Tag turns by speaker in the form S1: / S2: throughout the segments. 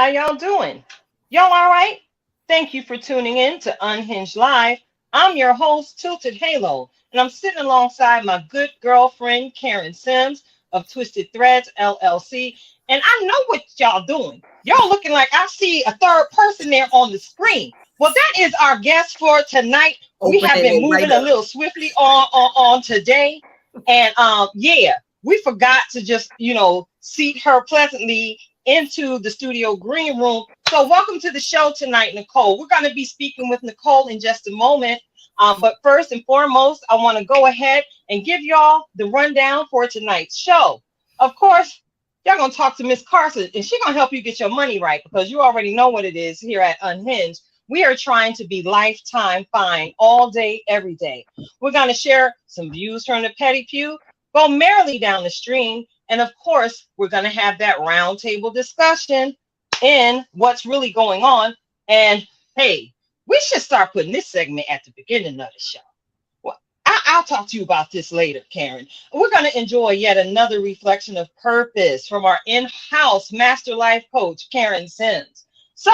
S1: How y'all doing? Y'all all right? Thank you for tuning in to Unhinged Live. I'm your host, Tilted Halo, and I'm sitting alongside my good girlfriend, Karen Sims of Twisted Threads LLC. And I know what y'all doing. Y'all looking like I see a third person there on the screen. Well, that is our guest for tonight. We have
S2: Opening
S1: been
S2: it right
S1: moving a
S2: up.
S1: little swiftly on today. And yeah, we forgot to just, seat her pleasantly into the studio green room. So welcome to the show tonight, Nicole. We're going to be speaking with Nicole in just a moment. But first and foremost, I want to go ahead and give y'all the rundown for tonight's show. Of course, y'all going to talk to Miss Carson, and she's going to help you get your money right because you already know what it is here at Unhinged. We are trying to be lifetime fine all day, every day. We're going to share some views from the petty pew, go merrily down the stream, and of course, we're going to have that roundtable discussion in what's really going on. And hey, we should start putting this segment at the beginning of the show. Well, I'll talk to you about this later, Karen. We're going to enjoy yet another reflection of purpose from our in-house master life coach, Karen Sims. So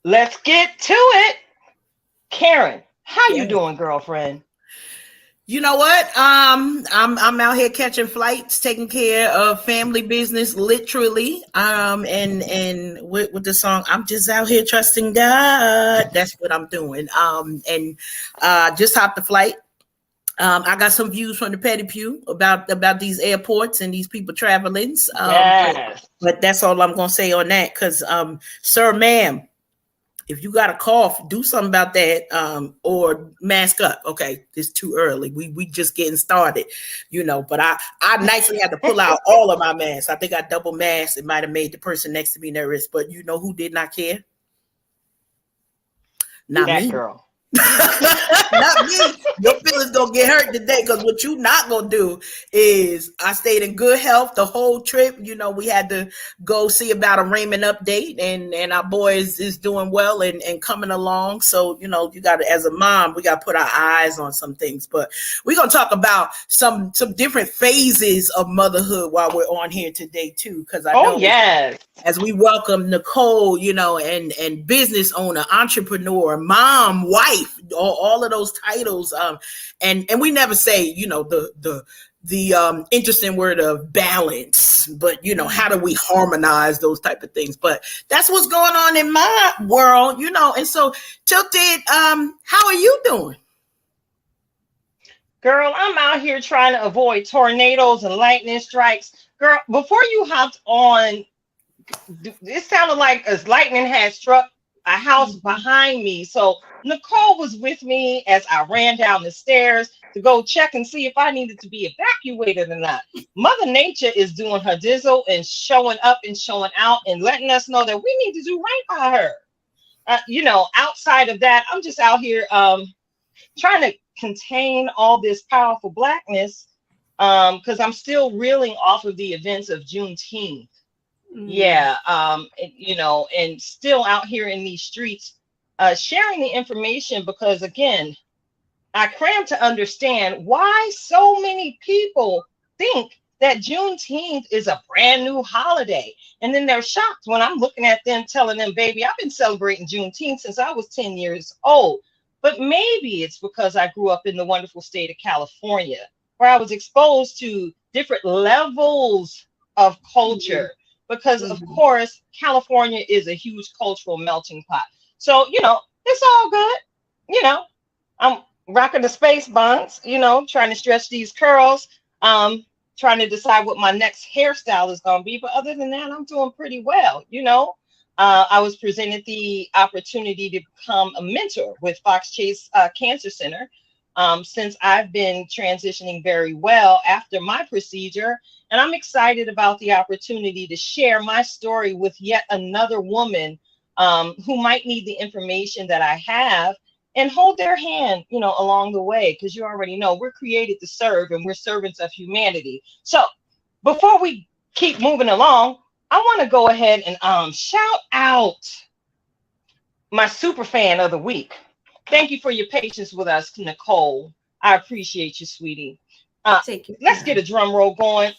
S1: let's get to it. Karen, how you doing, girlfriend?
S2: You know what? I'm out here catching flights, taking care of family business, literally. And with the song, I'm just out here trusting God. That's what I'm doing. And just hopped the flight. I got some views from the petty pew about these airports and these people traveling.
S1: Yes.
S2: But that's all I'm gonna say on that. Because, sir, ma'am, if you got a cough, do something about that, or mask up. Okay, it's too early. We just getting started, But I nicely had to pull out all of my masks. I think I double masked. It might have made the person next to me nervous, but you know who did not care? Not
S1: that
S2: me.
S1: Girl.
S2: Not me. Your feelings gonna get hurt today because what you not gonna do is I stayed in good health the whole trip. We had to go see about a Raymond update, and our boy is doing well and coming along. So you got to, as a mom, we got to put our eyes on some things. But we're gonna talk about some different phases of motherhood while we're on here today too, because I know
S1: yes,
S2: as we welcome Nicole, and business owner, entrepreneur, mom, wife, all of those titles. And we never say, the interesting word of balance, but how do we harmonize those type of things? But that's what's going on in my world, and so Tilted, how are you doing?
S1: girl, I'm out here trying to avoid tornadoes and lightning strikes. Girl, before you hopped on, it sounded like as lightning had struck a house behind me. So Nicole was with me as I ran down the stairs to go check and see if I needed to be evacuated or not. Mother Nature is doing her dizzle and showing up and showing out and letting us know that we need to do right by her. Outside of that, I'm just out here trying to contain all this powerful blackness because I'm still reeling off of the events of Juneteenth. Yeah, and still out here in these streets, sharing the information because, again, I cram to understand why so many people think that Juneteenth is a brand new holiday. And then they're shocked when I'm looking at them, telling them, baby, I've been celebrating Juneteenth since I was 10 years old. But maybe it's because I grew up in the wonderful state of California, where I was exposed to different levels of culture. Because, of course, California is a huge cultural melting pot. So, it's all good. I'm rocking the space buns, trying to stretch these curls, trying to decide what my next hairstyle is going to be. But other than that, I'm doing pretty well. I was presented the opportunity to become a mentor with Fox Chase Cancer Center since I've been transitioning very well after my procedure. And I'm excited about the opportunity to share my story with yet another woman who might need the information that I have and hold their hand, along the way. Because you already know we're created to serve and we're servants of humanity. So before we keep moving along, I want to go ahead and shout out my super fan of the week. Thank you for your patience with us, Nicole. I appreciate you, sweetie. Let's get a drum roll going.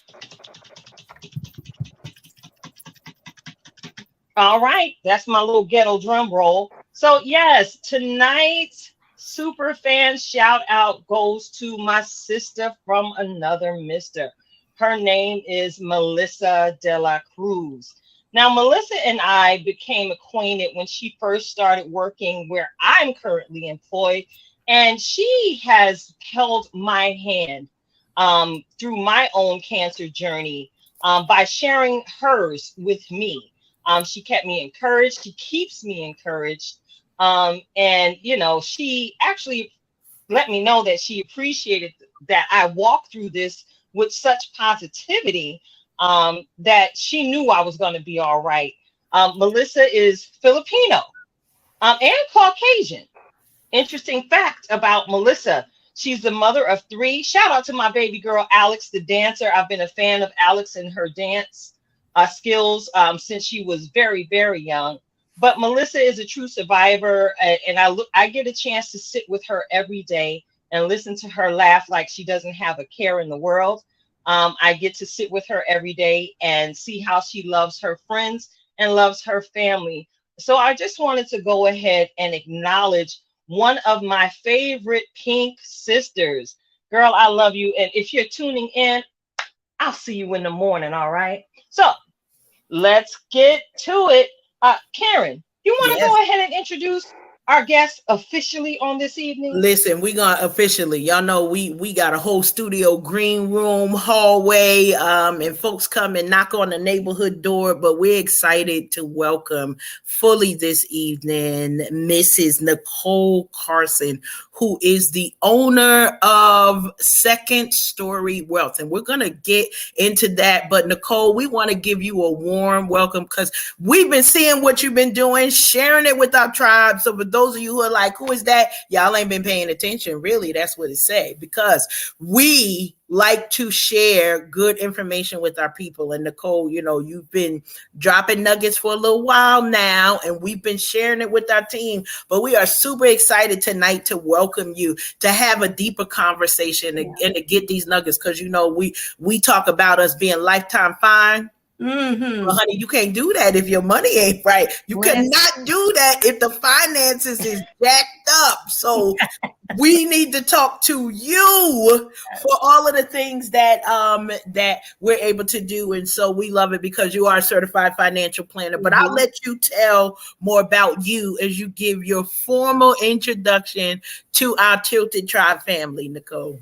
S1: All right, that's my little ghetto drum roll. So yes, tonight super fan shout out goes to my sister from another mister. Her name is Melissa de la Cruz. Now, Melissa and I became acquainted when she first started working where I'm currently employed, and she has held my hand through my own cancer journey by sharing hers with me. She kept me encouraged. She keeps me encouraged. And, she actually let me know that she appreciated that I walked through this with such positivity, that she knew I was going to be all right. Melissa is Filipino, and Caucasian. Interesting fact about Melissa. She's the mother of three. Shout out to my baby girl, Alex, the dancer. I've been a fan of Alex and her dance skills since she was very, very young. But Melissa is a true survivor, and I get a chance to sit with her every day and listen to her laugh like she doesn't have a care in the world. I get to sit with her every day and see how she loves her friends and loves her family. So I just wanted to go ahead and acknowledge one of my favorite pink sisters. Girl, I love you. And if you're tuning in, I'll see you in the morning. All right. So let's get to it. Karen, you want to
S2: Yes.
S1: go ahead and introduce our guest officially on this evening?
S2: Listen, we gonna officially, y'all know we got a whole studio, green room, hallway, and folks come and knock on the neighborhood door, but we're excited to welcome fully this evening Mrs. Nicole Carson, who is the owner of Second Story Wealth. And we're gonna get into that. But Nicole, we want to give you a warm welcome because we've been seeing what you've been doing, sharing it with our tribe. So for those of you who are like, who is that? Y'all ain't been paying attention. Really, that's what it say, because we like to share good information with our people. And Nicole, you've been dropping nuggets for a little while now, and we've been sharing it with our team. But we are super excited tonight to welcome you to have a deeper conversation and to get these nuggets, because we talk about us being lifetime fine.
S3: Mm-hmm.
S2: Well, honey, you can't do that if your money ain't right. You cannot do that if the finances is jacked up. So we need to talk to you for all of the things that we're able to do. And so we love it because you are a certified financial planner. But I'll let you tell more about you as you give your formal introduction to our Tilted Tribe family, Nicole.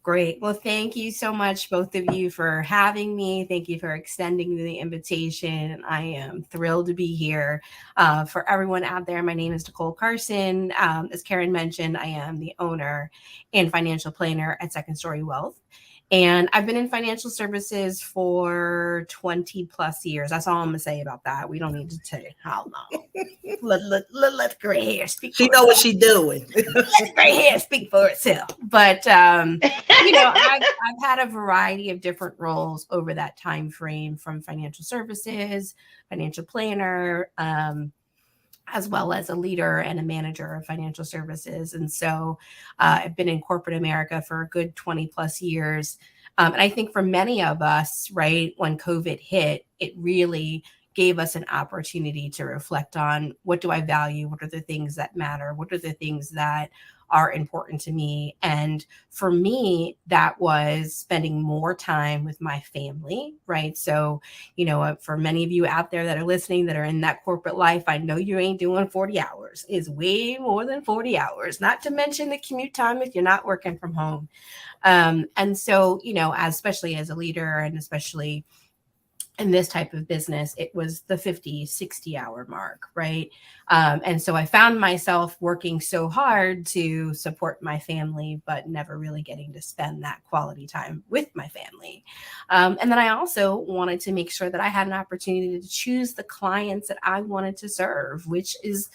S3: Great. Well, thank you so much, both of you, for having me. Thank you for extending the invitation. I am thrilled to be here. For everyone out there, my name is Nicole Carson. As Karen mentioned, I am the owner and financial planner at Second Story Wealth. And I've been in financial services for 20 plus years. That's all I'm going to say about that. We don't need to tell you how long. Let gray hair speak for
S2: itself. She know what she doing.
S3: Let gray hair speak for itself. But, I've had a variety of different roles over that time frame, from financial services, financial planner, as well as a leader and a manager of financial services. And so I've been in corporate America for a good 20 plus years. And I think for many of us, right, when COVID hit, it really gave us an opportunity to reflect on, what do I value? What are the things that matter? What are the things that are important to me? And for me, that was spending more time with my family, right? So, for many of you out there that are listening that are in that corporate life, I know you ain't doing 40 hours. It's way more than 40 hours, not to mention the commute time if you're not working from home. And so, especially as a leader, and especially in this type of business, it was the 50, 60 hour mark, right? And so I found myself working so hard to support my family, but never really getting to spend that quality time with my family. And then I also wanted to make sure that I had an opportunity to choose the clients that I wanted to serve, which is,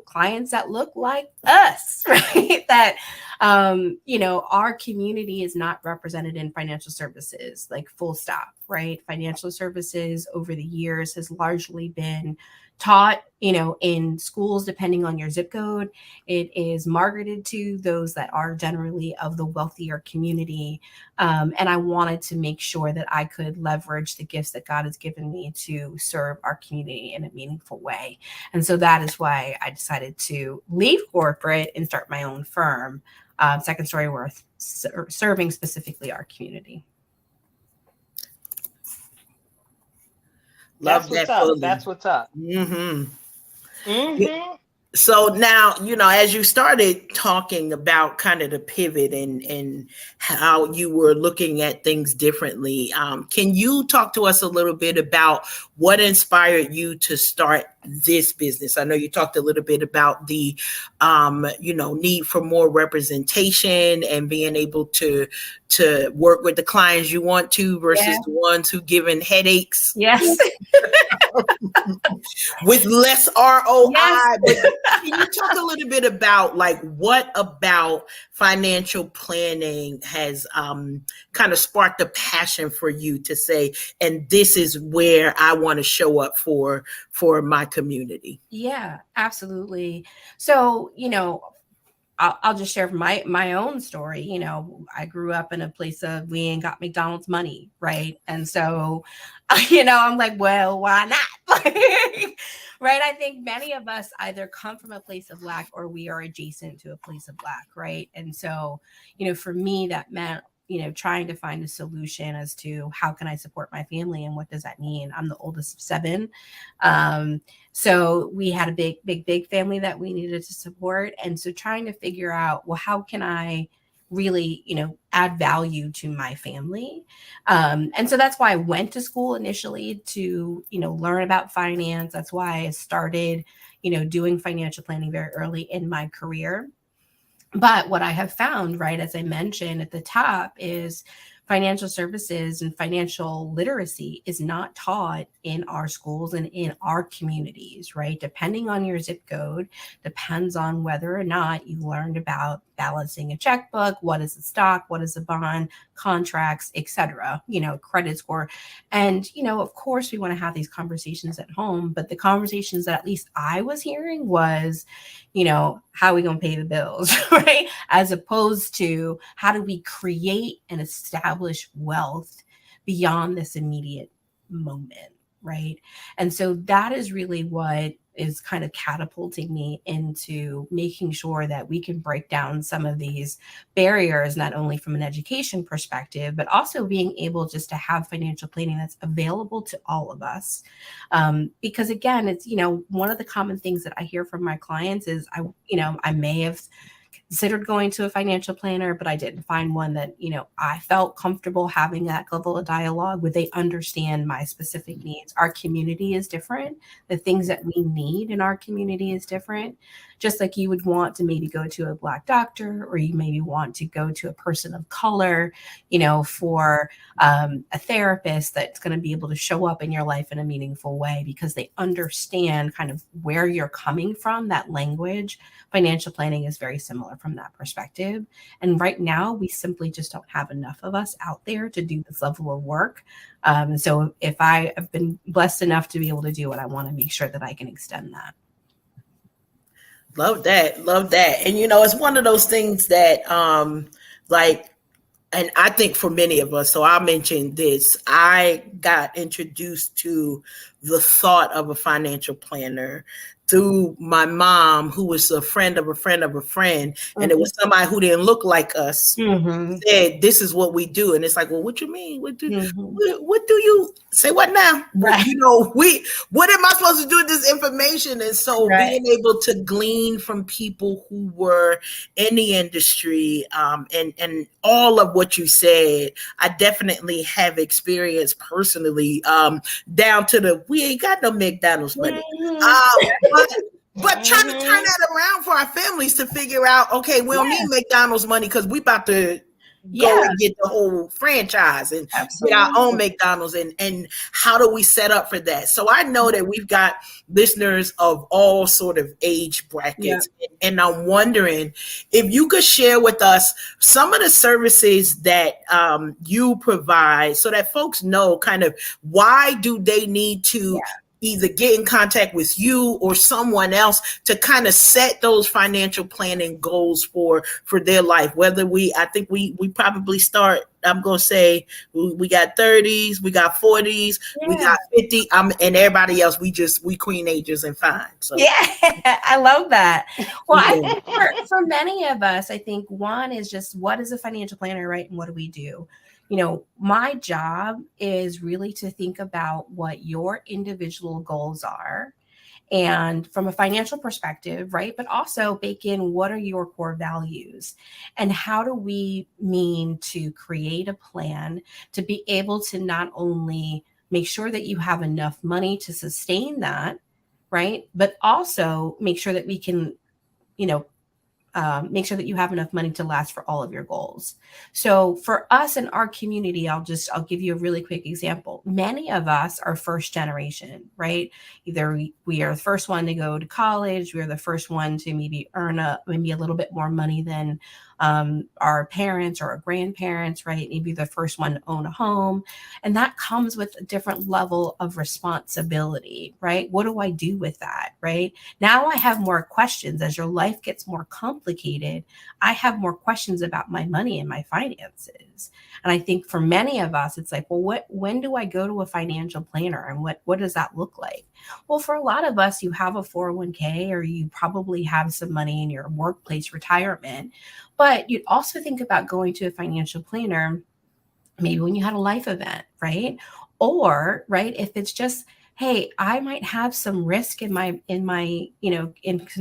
S3: clients that look like us, right? That, our community is not represented in financial services, like full stop, right? Financial services over the years has largely been taught, in schools, depending on your zip code. It is marketed to those that are generally of the wealthier community. And I wanted to make sure that I could leverage the gifts that God has given me to serve our community in a meaningful way. And so that is why I decided to leave corporate and start my own firm, Second Story Worth, serving specifically our community.
S2: Love
S1: That's what's
S2: that
S1: up.
S2: fully.
S1: That's what's up.
S2: So now, as you started talking about kind of the pivot and how you were looking at things differently, can you talk to us a little bit about what inspired you to start this business? I know you talked a little bit about the, need for more representation and being able to work with the clients you want to versus the ones who giving headaches.
S3: Yes.
S2: With less ROI.
S3: Yes.
S2: But can you talk a little bit about what about financial planning has kind of sparked a passion for you to say, and this is where I want to show up for my community?
S3: Yeah, absolutely. So, I'll just share my own story. I grew up in a place of we ain't got McDonald's money, right? And so, I'm like, well, why not? Right? I think many of us either come from a place of lack or we are adjacent to a place of lack, right? And so, for me, that meant trying to find a solution as to how can I support my family and what does that mean? I'm the oldest of 7. So we had a big family that we needed to support. And so trying to figure out, well, how can I really, add value to my family? And so that's why I went to school initially to, learn about finance. That's why I started, doing financial planning very early in my career. But what I have found, right, as I mentioned at the top, is financial services and financial literacy is not taught in our schools and in our communities, right? Depending on your zip code, depends on whether or not you learned about balancing a checkbook, what is a stock, what is a bond, contracts, etc., credit score. And, of course, we want to have these conversations at home, but the conversations that at least I was hearing was, how are we going to pay the bills, right? As opposed to how do we create and establish wealth beyond this immediate moment, right? And so that is really what is kind of catapulting me into making sure that we can break down some of these barriers, not only from an education perspective, but also being able just to have financial planning that's available to all of us. Because again, it's, one of the common things that I hear from my clients is I may have considered going to a financial planner, but I didn't find one that, I felt comfortable having that level of dialogue where they understand my specific needs. Our community is different. The things that we need in our community is different. Just like you would want to maybe go to a Black doctor, or you maybe want to go to a person of color, for a therapist that's going to be able to show up in your life in a meaningful way because they understand kind of where you're coming from, that language. Financial planning is very similar from that perspective. And right now, we simply just don't have enough of us out there to do this level of work. So if I have been blessed enough to be able to do it, I want to make sure that I can extend that.
S2: Love that. And, it's one of those things that, and I think for many of us, so I'll mention this, I got introduced to the thought of a financial planner through my mom, who was a friend of a friend of a friend. And it was somebody who didn't look like us, said, this is what we do. And it's like, well, what you mean? What do you say? What now?
S3: Right.
S2: What am I supposed to do with this information? And so being able to glean from people who were in the industry, and all of what you said, I definitely have experienced personally, down to we ain't got no McDonald's money. But trying to turn that around for our families to figure out, okay, we don't need McDonald's money because we about to go and get the whole franchise and get our own McDonald's, and how do we set up for that? So I know that we've got listeners of all sort of age brackets, and I'm wondering if you could share with us some of the services that you provide so that folks know kind of why do they need to either get in contact with you or someone else to kind of set those financial planning goals for their life. Whether I think we probably start, I'm going to say we got 30s, we got 40s, we got 50, and everybody else, we queen agers and fine. So
S3: I love that. Well, I think for many of us, I think one is just, what is a financial planner, right? And what do we do? My job is really to think about what your individual goals are, and from a financial perspective, right? But also bake in, what are your core values, and how do we mean to create a plan to be able to not only make sure that you have enough money to sustain that, right? But also make sure that we can, make sure that you have enough money to last for all of your goals. So for us in our community, I'll give you a really quick example. Many of us are first generation, right? Either we are the first one to go to college, we are the first one to maybe earn maybe a little bit more money than our parents or our grandparents, right? Maybe the first one to own a home. And that comes with a different level of responsibility, right? What do I do with that, right? Now I have more questions. As your life gets more complicated, I have more questions about my money and my finances. And I think for many of us, it's like, well, when do I go to a financial planner, and what does that look like? Well, for a lot of us, you have a 401k, or you probably have some money in your workplace retirement, but you'd also think about going to a financial planner maybe when you had a life event, right? Or, right, if it's just, hey, I might have some risk in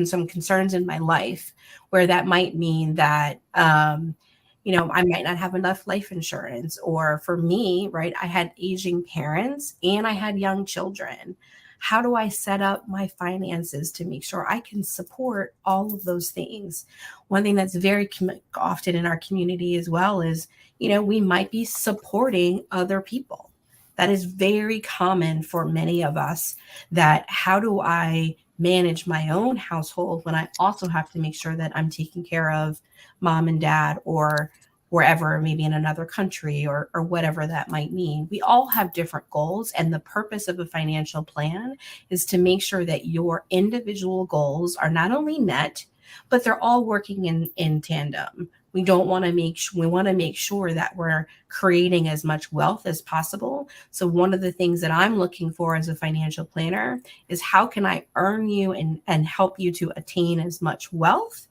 S3: some concerns in my life, where that might mean that, I might not have enough life insurance. Or for me, right, I had aging parents and I had young children. How do I set up my finances to make sure I can support all of those things? One thing that's very often in our community as well is, we might be supporting other people. That is very common for many of us, that how do I manage my own household when I also have to make sure that I'm taking care of mom and dad, or wherever, maybe in another country, or whatever that might mean. We all have different goals. And the purpose of a financial plan is to make sure that your individual goals are not only met, but they're all working in tandem. We want to make sure that we're creating as much wealth as possible. So one of the things that I'm looking for as a financial planner is, how can I earn you and help you to attain as much wealth,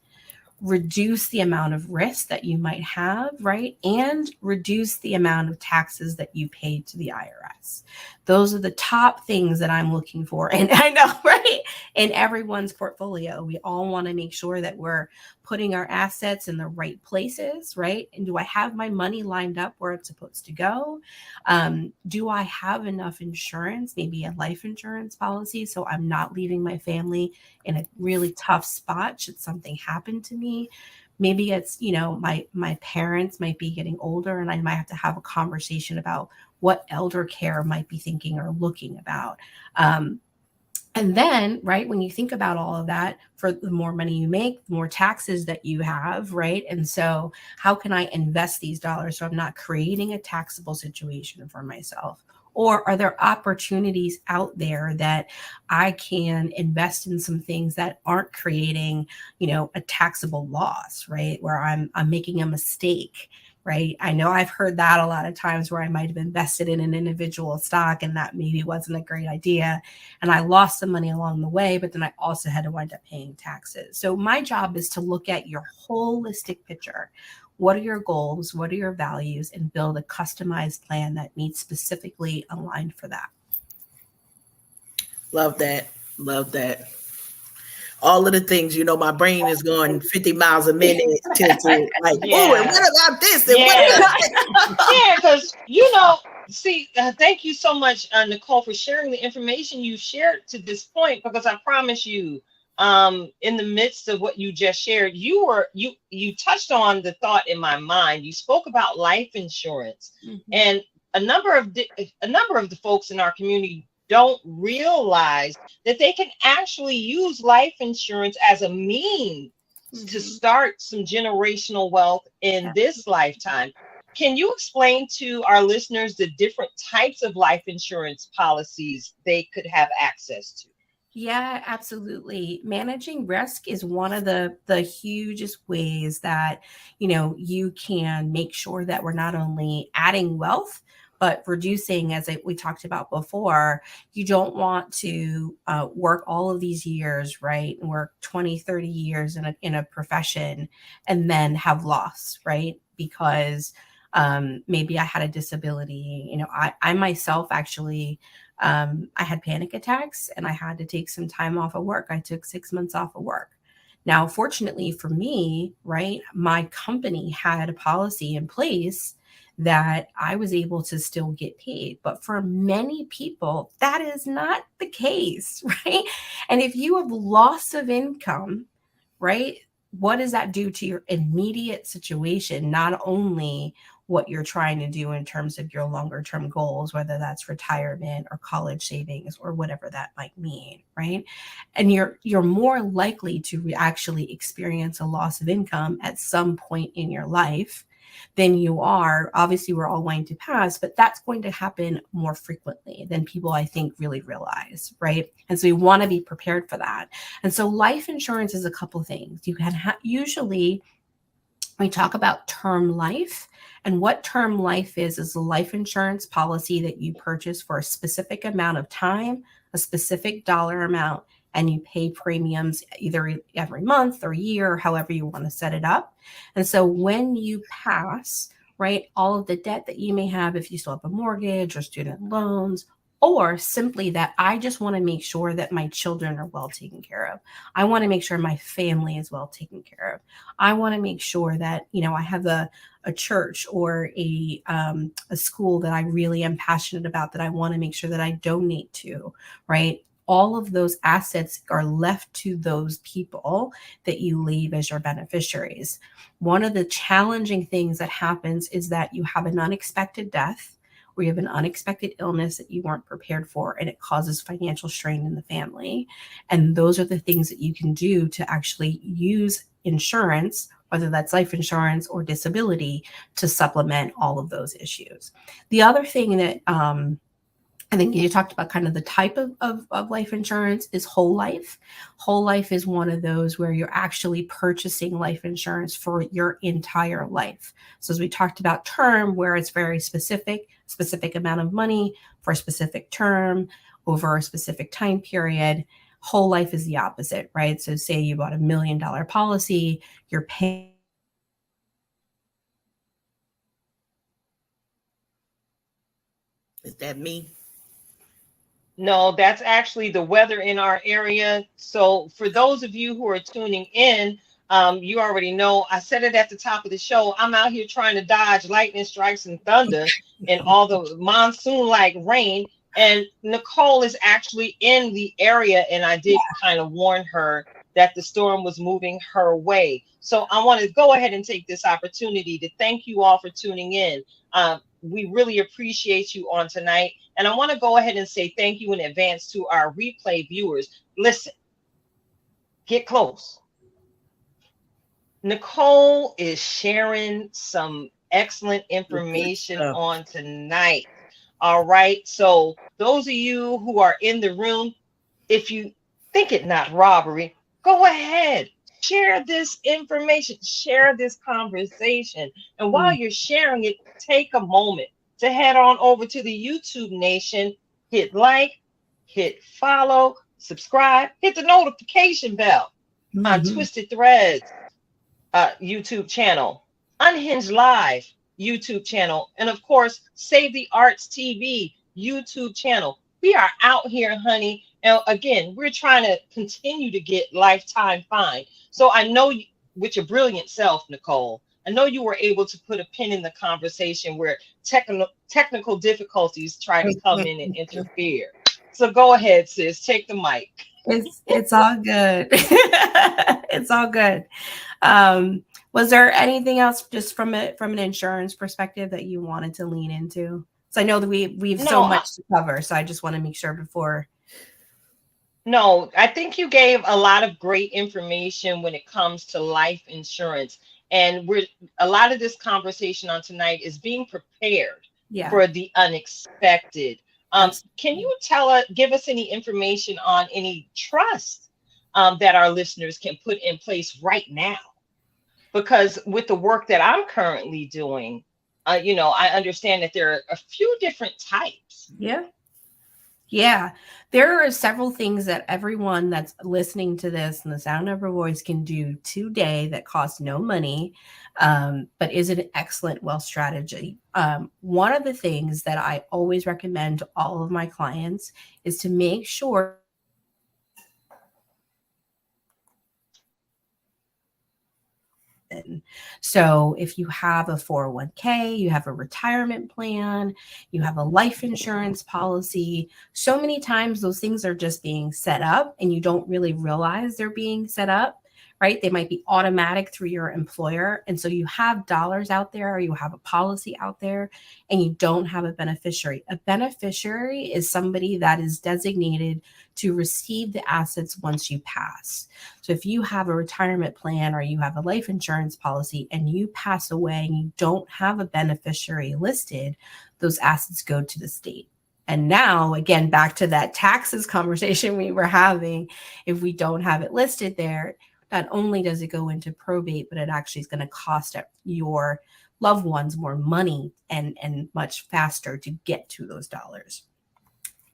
S3: reduce the amount of risk that you might have, right? And reduce the amount of taxes that you pay to the IRS. Those are the top things that I'm looking for. And I know, right? In everyone's portfolio, we all want to make sure that we're putting our assets in the right places, right? And do I have my money lined up where it's supposed to go? Do I have enough insurance, maybe a life insurance policy, so I'm not leaving my family in a really tough spot should something happen to me? Maybe it's, my parents might be getting older, and I might have to have a conversation about what elder care might be thinking or looking about. And then, right, when you think about all of that, for the more money you make, the more taxes that you have, right? And so how can I invest these dollars so I'm not creating a taxable situation for myself? Or are there opportunities out there that I can invest in some things that aren't creating, a taxable loss, right? Where I'm making a mistake, right? I know I've heard that a lot of times, where I might have invested in an individual stock and that maybe wasn't a great idea, and I lost some money along the way, but then I also had to wind up paying taxes. So my job is to look at your holistic picture. What are your goals? What are your values? And build a customized plan that meets specifically aligned for that.
S2: Love that. Love that. All of the things, my brain is going 50 miles a minute to like, oh, and what about this? And what about
S1: yeah, because, thank you so much, Nicole, for sharing the information you shared to this point, because I promise you, in the midst of what you just shared, you touched on the thought in my mind. You spoke about life insurance, and a number of the folks in our community don't realize that they can actually use life insurance as a means to start some generational wealth in this lifetime. Can you explain to our listeners the different types of life insurance policies they could have access to?
S3: Yeah, absolutely. Managing risk is one of the hugest ways that, you can make sure that we're not only adding wealth, but reducing, as we talked about before. You don't want to work all of these years, right? And work 20, 30 years in a profession and then have loss, right? Because maybe I had a disability. I myself actually, I had panic attacks and I had to take some time off of work. I took 6 months off of work. Now, fortunately for me, right, my company had a policy in place that I was able to still get paid. But for many people, that is not the case, right? And if you have loss of income, right, what does that do to your immediate situation? Not only what you're trying to do in terms of your longer term goals, whether that's retirement or college savings or whatever that might mean, right? And you're more likely to actually experience a loss of income at some point in your life than you are. Obviously, we're all going to pass, but that's going to happen more frequently than people, I think, really realize, right? And so we want to be prepared for that. And so life insurance is a couple things. You can usually, we talk about term life, and what term life is a life insurance policy that you purchase for a specific amount of time, a specific dollar amount, and you pay premiums either every month or year, however you want to set it up. And so when you pass, right, all of the debt that you may have, if you still have a mortgage or student loans, or simply that I just want to make sure that my children are well taken care of. I want to make sure my family is well taken care of. I want to make sure that, I have a church or a school that I really am passionate about, that I want to make sure that I donate to, right? All of those assets are left to those people that you leave as your beneficiaries. One of the challenging things that happens is that you have an unexpected death, or you have an unexpected illness that you weren't prepared for, and it causes financial strain in the family. And those are the things that you can do to actually use insurance, whether that's life insurance or disability, to supplement all of those issues. The other thing that I think you talked about kind of the type of life insurance is whole life. Whole life is one of those where you're actually purchasing life insurance for your entire life. So as we talked about term, where it's very specific amount of money for a specific term over a specific time period. Whole life is the opposite, right? So say you bought $1 million policy, you're paying.
S2: Is that me?
S1: No, that's actually the weather in our area. So for those of you who are tuning in, you already know I said it at the top of the show. I'm out here trying to dodge lightning strikes and thunder and all the monsoon-like rain. And Nicole is actually in the area, and I did kind of warn her that the storm was moving her way. So I want to go ahead and take this opportunity to thank you all for tuning in. We really appreciate you on tonight. And I want to go ahead and say thank you in advance to our replay viewers. Listen, get close. Nicole is sharing some excellent information on tonight. All right. So those of you who are in the room, if you think it not robbery, go ahead. Share this information, share this conversation. And while you're sharing it, take a moment to head on over to the YouTube Nation, hit like, hit follow, subscribe, hit the notification bell on Twisted Threads YouTube channel, Unhinged Live YouTube channel, and of course, Save the Arts TV YouTube channel. We are out here, honey. And again, we're trying to continue to get lifetime fine. So I know you, with your brilliant self, Nicole, I know you were able to put a pin in the conversation where technical difficulties try to come in and interfere. So go ahead, sis, take the mic.
S3: It's all good. It's all good. Was there anything else just from an insurance perspective that you wanted to lean into? So I know that we've so
S1: No,
S3: much to cover, so I just want to make sure before.
S1: no, I think you gave a lot of great information when it comes to life insurance. And a lot of this conversation on tonight is being prepared
S3: Yeah,
S1: for the unexpected. Can
S3: absolutely.
S1: you give us any information on any trust that our listeners can put in place right now? Because with the work that I'm currently doing, I understand that there are a few different types.
S3: Yeah. Yeah, there are several things that everyone that's listening to this and the sound of her voice can do today that cost no money, but is an excellent wealth strategy. One of the things that I always recommend to all of my clients is to make sure in. So if you have a 401k, you have a retirement plan, you have a life insurance policy, so many times those things are just being set up and you don't really realize they're being set up, right? They might be automatic through your employer. And so you have dollars out there or you have a policy out there and you don't have a beneficiary. A beneficiary is somebody that is designated to receive the assets once you pass. So if you have a retirement plan or you have a life insurance policy and you pass away and you don't have a beneficiary listed, those assets go to the state. And now, again, back to that taxes conversation we were having, if we don't have it listed there, not only does it go into probate, but it actually is going to cost your loved ones more money and much faster to get to those dollars.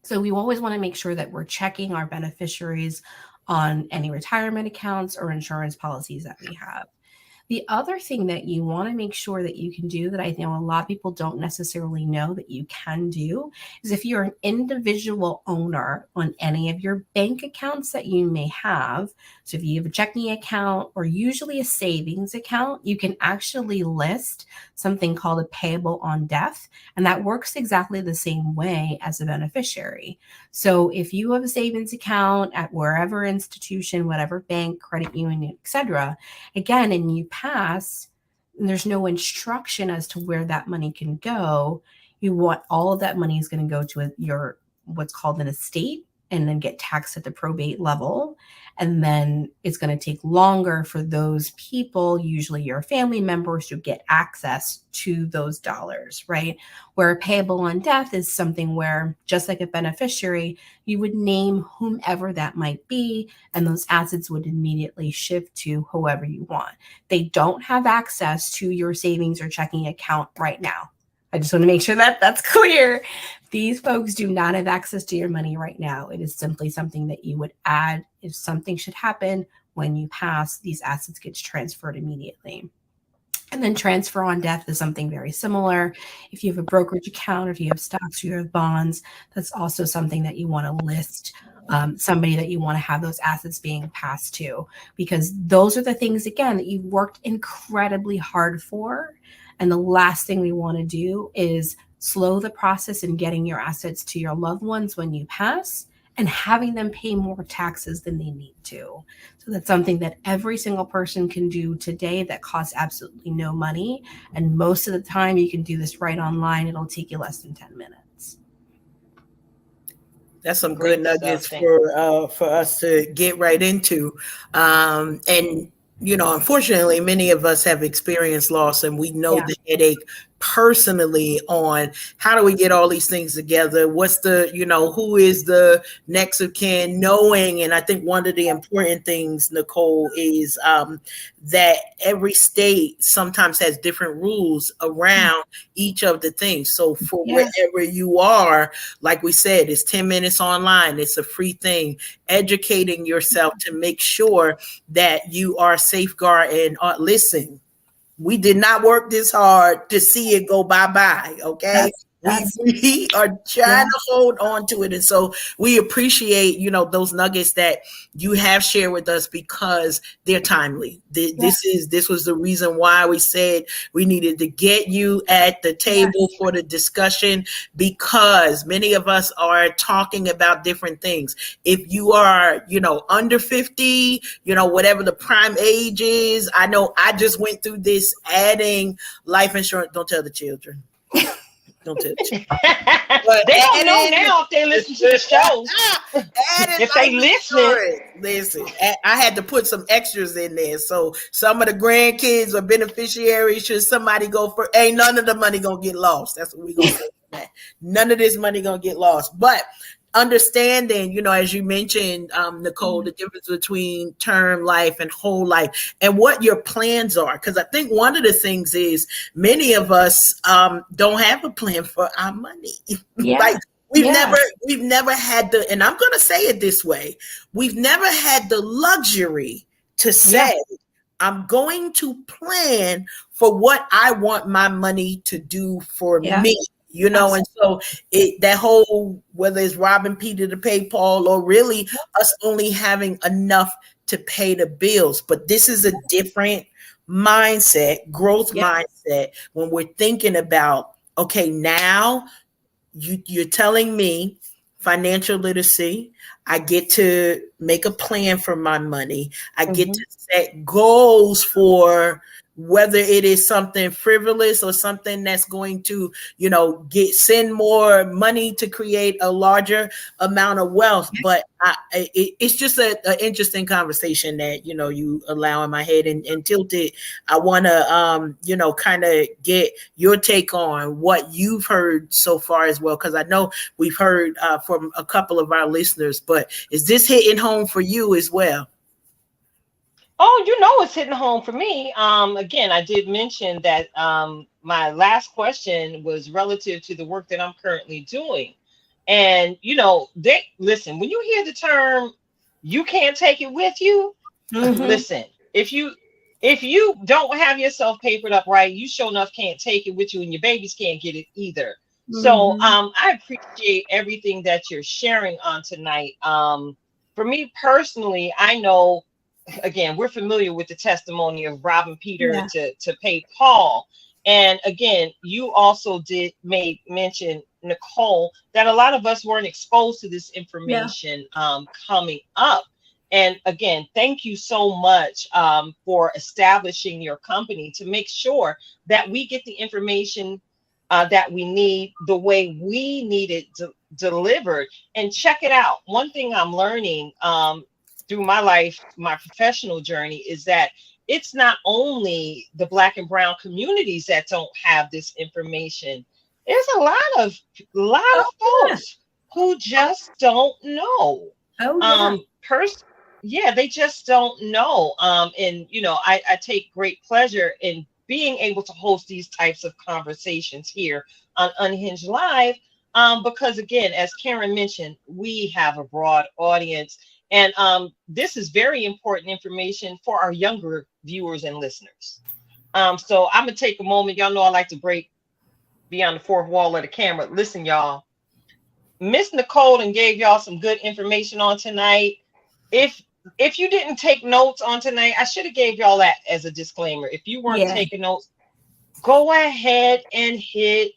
S3: So we always want to make sure that we're checking our beneficiaries on any retirement accounts or insurance policies that we have. The other thing that you want to make sure that you can do that I know a lot of people don't necessarily know that you can do is if you're an individual owner on any of your bank accounts that you may have. So if you have a checking account or usually a savings account, you can actually list something called a payable on death. And that works exactly the same way as a beneficiary. So if you have a savings account at wherever institution, whatever bank, credit union, etc., again, and you pass, and there's no instruction as to where that money can go, you want all of that money is going to go to your what's called an estate and then get taxed at the probate level. And then it's going to take longer for those people, usually your family members, to get access to those dollars, right? Where a payable on death is something where, just like a beneficiary, you would name whomever that might be, and those assets would immediately shift to whoever you want. They don't have access to your savings or checking account right now. I just want to make sure that that's clear. These folks do not have access to your money right now. It is simply something that you would add if something should happen when you pass. These assets get transferred immediately. And then transfer on death is something very similar. If you have a brokerage account, or if you have stocks, or you have bonds, that's also something that you want to list. Somebody that you want to have those assets being passed to, because those are the things, again, that you've worked incredibly hard for. And the last thing we want to do is slow the process in getting your assets to your loved ones when you pass and having them pay more taxes than they need to. So that's something that every single person can do today that costs absolutely no money. And most of the time you can do this right online. It'll take you less than 10 minutes.
S2: That's some
S1: Great
S2: good nuggets
S1: stuff.
S2: for us to get right into. And unfortunately, many of us have experienced loss, and we know the headache personally on how do we get all these things together? What's who is the next of kin, knowing? And I think one of the important things, Nicole, is that every state sometimes has different rules around each of the things. So for wherever you are, like we said, it's 10 minutes online. It's a free thing. Educating yourself to make sure that you are safeguard and listen. We did not work this hard to see it go bye-bye, okay? We are trying to hold on to it. And so we appreciate, those nuggets that you have shared with us because they're timely. This was the reason why we said we needed to get you at the table for the discussion, because many of us are talking about different things. If you are, under 50, whatever the prime age is, I know I just went through this adding life insurance. Don't tell the children. Don't tell the children.
S1: But they don't know now if they listen to the show. If they
S2: listen, I had to put some extras in there. So some of the grandkids or beneficiaries, should somebody go for, ain't none of the money gonna get lost. That's what we gonna say. None of this money gonna get lost. But understanding, as you mentioned, Nicole, the difference between term life and whole life and what your plans are. Because I think one of the things is many of us don't have a plan for our money. Like we've never had the, and I'm going to say it this way, we've never had the luxury to say, I'm going to plan for what I want my money to do for me. And so that whole, whether it's robbing Peter to pay Paul or really us only having enough to pay the bills. But this is a different mindset, growth mindset, when we're thinking about, okay, now you're telling me financial literacy. I get to make a plan for my money. I get to set goals for whether it is something frivolous or something that's going to, send more money to create a larger amount of wealth. But it's just an interesting conversation that, you allow in my head and tilt it. I want to, kind of get your take on what you've heard so far as well, because I know we've heard from a couple of our listeners, but is this hitting home for you as well?
S1: Oh, it's hitting home for me. Again, I did mention that my last question was relative to the work that I'm currently doing. And, they listen, when you hear the term, you can't take it with you. Listen, if you don't have yourself papered up right, you sure enough can't take it with you, and your babies can't get it either. So I appreciate everything that you're sharing on tonight. For me personally, I know, again, we're familiar with the testimony of robbing Peter to pay Paul. And again, you also did mention, Nicole, that a lot of us weren't exposed to this information coming up. And again, thank you so much for establishing your company to make sure that we get the information that we need the way we need it delivered. And check it out. One thing I'm learning through my life, my professional journey, is that it's not only the Black and brown communities that don't have this information. There's a lot of folks who just don't know. They just don't know. And I take great pleasure in being able to host these types of conversations here on Unhinged Live, because again, as Karen mentioned, we have a broad audience. And this is very important information for our younger viewers and listeners. So I'm going to take a moment. Y'all know I like to break beyond the fourth wall of the camera. Listen, y'all. Miss Nicole and gave y'all some good information on tonight. If you didn't take notes on tonight, I should have gave y'all that as a disclaimer. If you weren't taking notes, go ahead and hit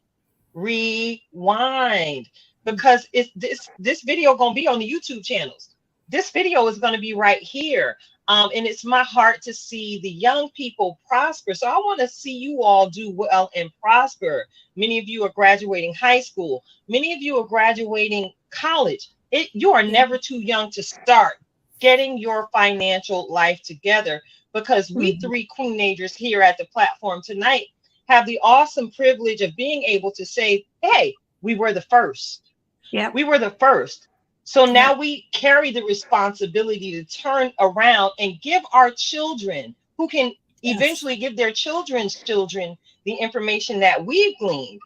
S1: rewind, because this video going to be on the YouTube channels. This video is going to be right here. And it's my heart to see the young people prosper. So I want to see you all do well and prosper. Many of you are graduating high school. Many of you are graduating college. You are never too young to start getting your financial life together, because we three queenagers here at the platform tonight have the awesome privilege of being able to say, hey, we were the first. We were the first. So now we carry the responsibility to turn around and give our children, who can eventually give their children's children, the information that we've gleaned,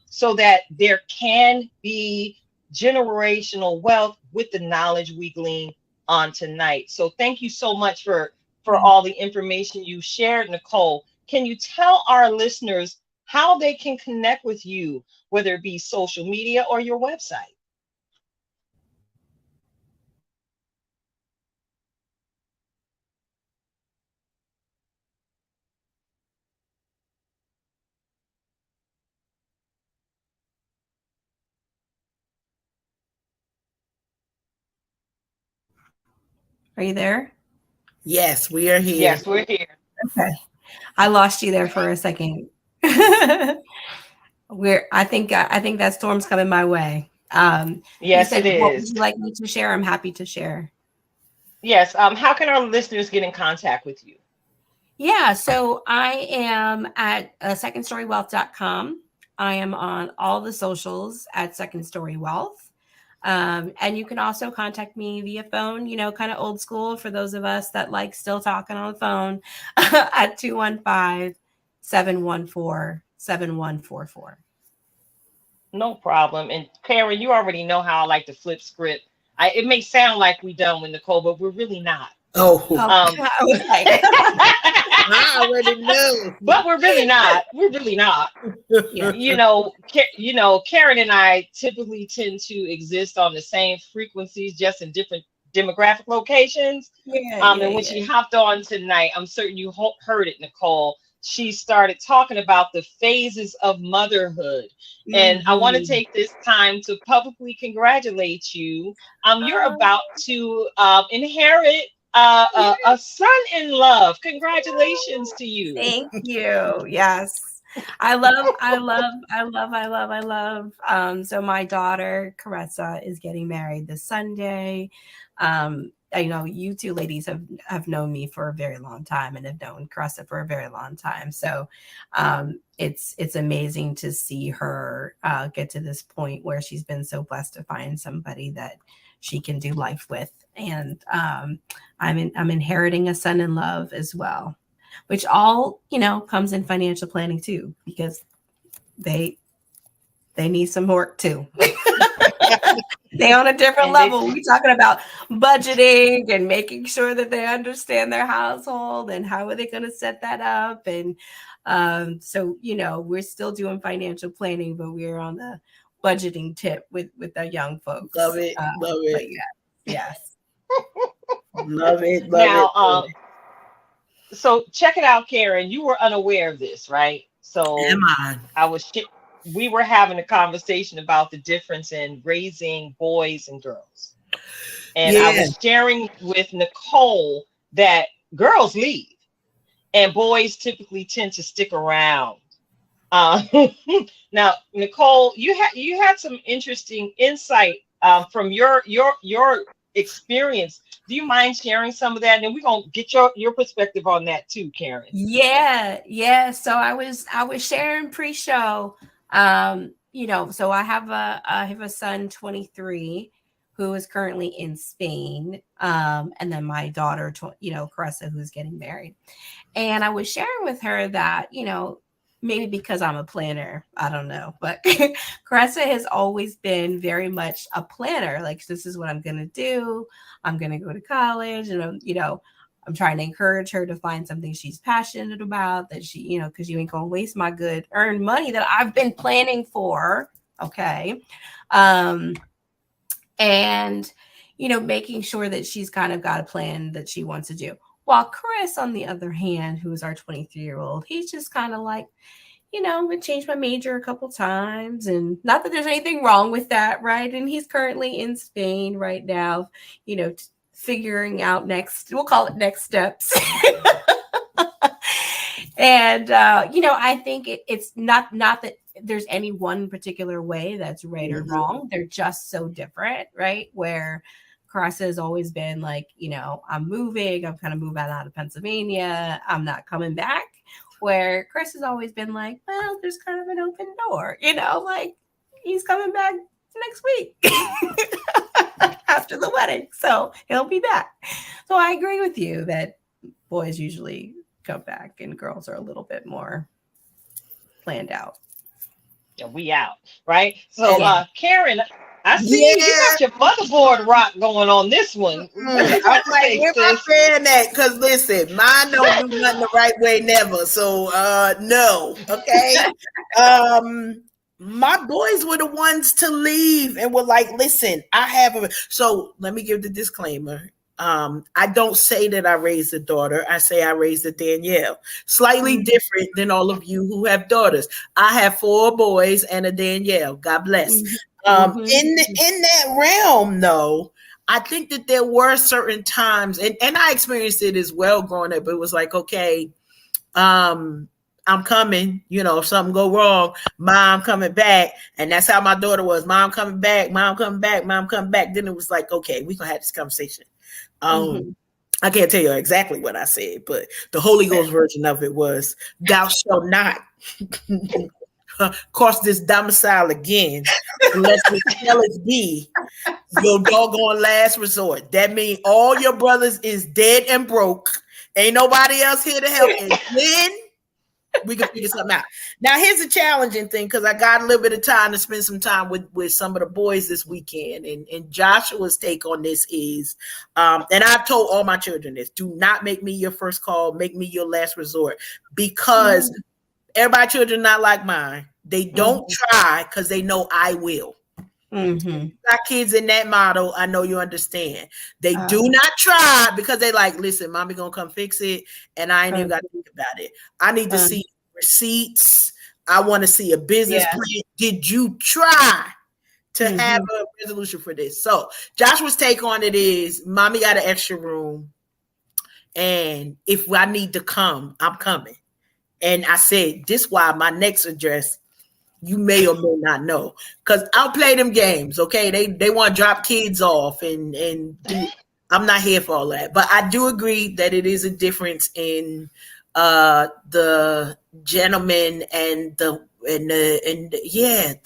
S1: so that there can be generational wealth with the knowledge we glean on tonight. So thank you so much for all the information you shared, Nicole. Can you tell our listeners how they can connect with you, whether it be social media or your website.
S3: Are you there?
S2: Yes, we are here.
S1: Yes, we're here.
S3: Okay. I lost you there for a second. I think that storm's coming my way. You
S1: Yes, it
S3: said, what would
S1: is.
S3: you like me to share? I'm happy to share.
S1: Yes. How can our listeners get in contact with you?
S3: Yeah, so I am at secondstorywealth.com. I am on all the socials at Second Story Wealth. And you can also contact me via phone, kind of old school for those of us that like still talking on the phone at 215-714-7144.
S1: No problem. And Karen, you already know how I like to flip script. It may sound like we done with Nicole, but we're really not.
S2: Oh,
S3: Oh,
S1: Um,
S3: I was like,
S2: I already know.
S1: but we're really not. We're really not.
S3: yeah,
S1: Karen and I typically tend to exist on the same frequencies, just in different demographic locations.
S3: yeah, yeah,
S1: And when
S3: yeah.
S1: she hopped on tonight, I'm certain you heard it, Nicole. She started talking about the phases of motherhood. And I want to
S3: Mhm.
S1: take this time to publicly congratulate you. You're about
S3: Oh,
S1: to inherit
S3: yeah.
S1: a son in love. Congratulations to you.
S3: Thank you. Yes. I love. So my daughter Caressa is getting married this Sunday. I know you two ladies have known me for a very long time and have known Caressa for a very long time. So it's amazing to see her get to this point where she's been so blessed to find somebody that she can do life with. And I'm inheriting a son in love as well, which all comes in financial planning too, because they need some work too. They on a different
S1: And this,
S3: level. We're talking about budgeting and making sure that they understand their household and how are they going to set that up. And so we're still doing financial planning, but we're on the budgeting tip with our young
S2: Love
S3: folks.
S2: it. Love
S3: But
S2: it.
S3: yes.
S2: Love it. Love it.
S1: now, so check it out, Karen. You were unaware of this, right?
S2: Am
S1: So
S2: I?
S1: I was we were having a conversation about the difference in raising boys and girls. And I
S2: Yeah.
S1: was sharing with Nicole that girls leave and boys typically tend to stick around. Uh, now, Nicole, you had some interesting insight from your experience. Do you mind sharing some of that? And then we're gonna get your perspective on that too, Karen.
S3: Yeah. So I was sharing pre-show. So I have a son, 23, who is currently in Spain. And then my daughter, Caressa, who's getting married. And I was sharing with her that, maybe because I'm a planner, I don't know, but Caressa has always been very much a planner. Like, this is what I'm going to do. I'm going to go to college and, I'm trying to encourage her to find something she's passionate about, that she, because you ain't going to waste my good earned money that I've been planning for. Okay. Um, and, making sure that she's kind of got a plan that she wants to do. While Chris, on the other hand, who is our 23-year-old, he's just kind of like, I changed my major a couple times, and not that there's anything wrong with that, right? And he's currently in Spain right now, figuring out we'll call it next steps. And I think it's not that there's any one particular way that's right or wrong. They're just so different, right? Where Caressa has always been like, I'm moving, I'm kind of moving out of Pennsylvania, I'm not coming back. Where Chris has always been like, well, there's kind of an open door, like he's coming back next week after the wedding. So he'll be back. So I agree with you that boys usually come back and girls are a little bit more planned out.
S1: Yeah, we out, right? So,
S3: Yeah.
S1: Karen, I see you. You got your motherboard rock going on this one.
S2: I'm like, where my fan at? Because listen, mine don't do nothing the right way never. So no. Okay. My boys were the ones to leave and were like, listen, I have a so let me give the disclaimer. I don't say that I raised a daughter. I say I raised a Danielle. Slightly different than all of you who have daughters. I have 4 boys and a Danielle. God bless. In that realm, though, I think that there were certain times, and I experienced it as well growing up. It was like, okay, I'm coming, if something go wrong, mom coming back. And that's how my daughter was. Mom coming back, mom coming back, mom coming back. Then it was like, okay, we're gonna have this conversation. I can't tell you exactly what I said, but the Holy Ghost version of it was, thou shalt not cross this domicile again unless the hell it be your doggone last resort. That means all your brothers is dead and broke. Ain't nobody else here to help. And then we can figure something out. Now, here's a challenging thing, because I got a little bit of time to spend some time with some of the boys this weekend. And Joshua's take on this is, and I've told all my children this, do not make me your first call, make me your last resort, because everybody's children not like mine. They don't try because they know I will. Got kids in that model. I know you understand. They do not try because they like, listen, mommy gonna come fix it, and I ain't even got to think about it. I need to see receipts. I want to see a business plan. Did you try to have a resolution for this? So Joshua's take on it is, mommy got an extra room, and if I need to come, I'm coming. And I said, this why my next address, you may or may not know, because I'll play them games. Okay, they want to drop kids off and do. I'm not here for all that, but I do agree that it is a difference in the gentlemen and the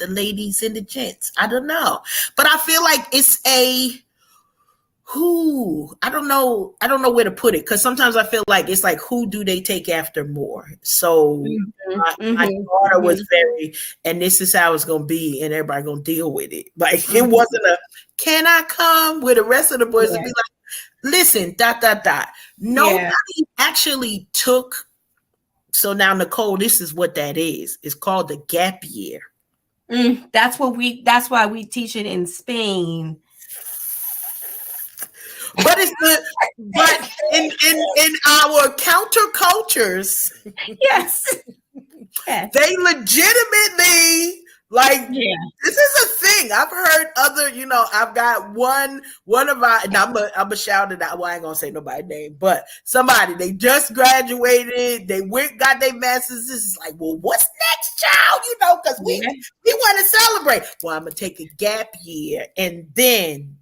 S2: ladies and the gents. I don't know, but I feel like it's I don't know where to put it, because sometimes I feel like it's like, who do they take after more? So my daughter was very, and this is how it's gonna be, and everybody gonna deal with it. Like it wasn't a, can I come, where the rest of the boys would be like, listen, ... Nobody actually took. So now, Nicole, this is what that is. It's called the gap year.
S3: That's why we teach it in Spain.
S2: But but in our countercultures, yes, they legitimately this is a thing. I've heard other, I've got one of our, and I'm a shout it out. Well, I ain't gonna say nobody's name, but somebody, they just graduated, they got their masters. This is like, well, what's next, child? Because we want to celebrate. Well, I'm gonna take a gap year and then ...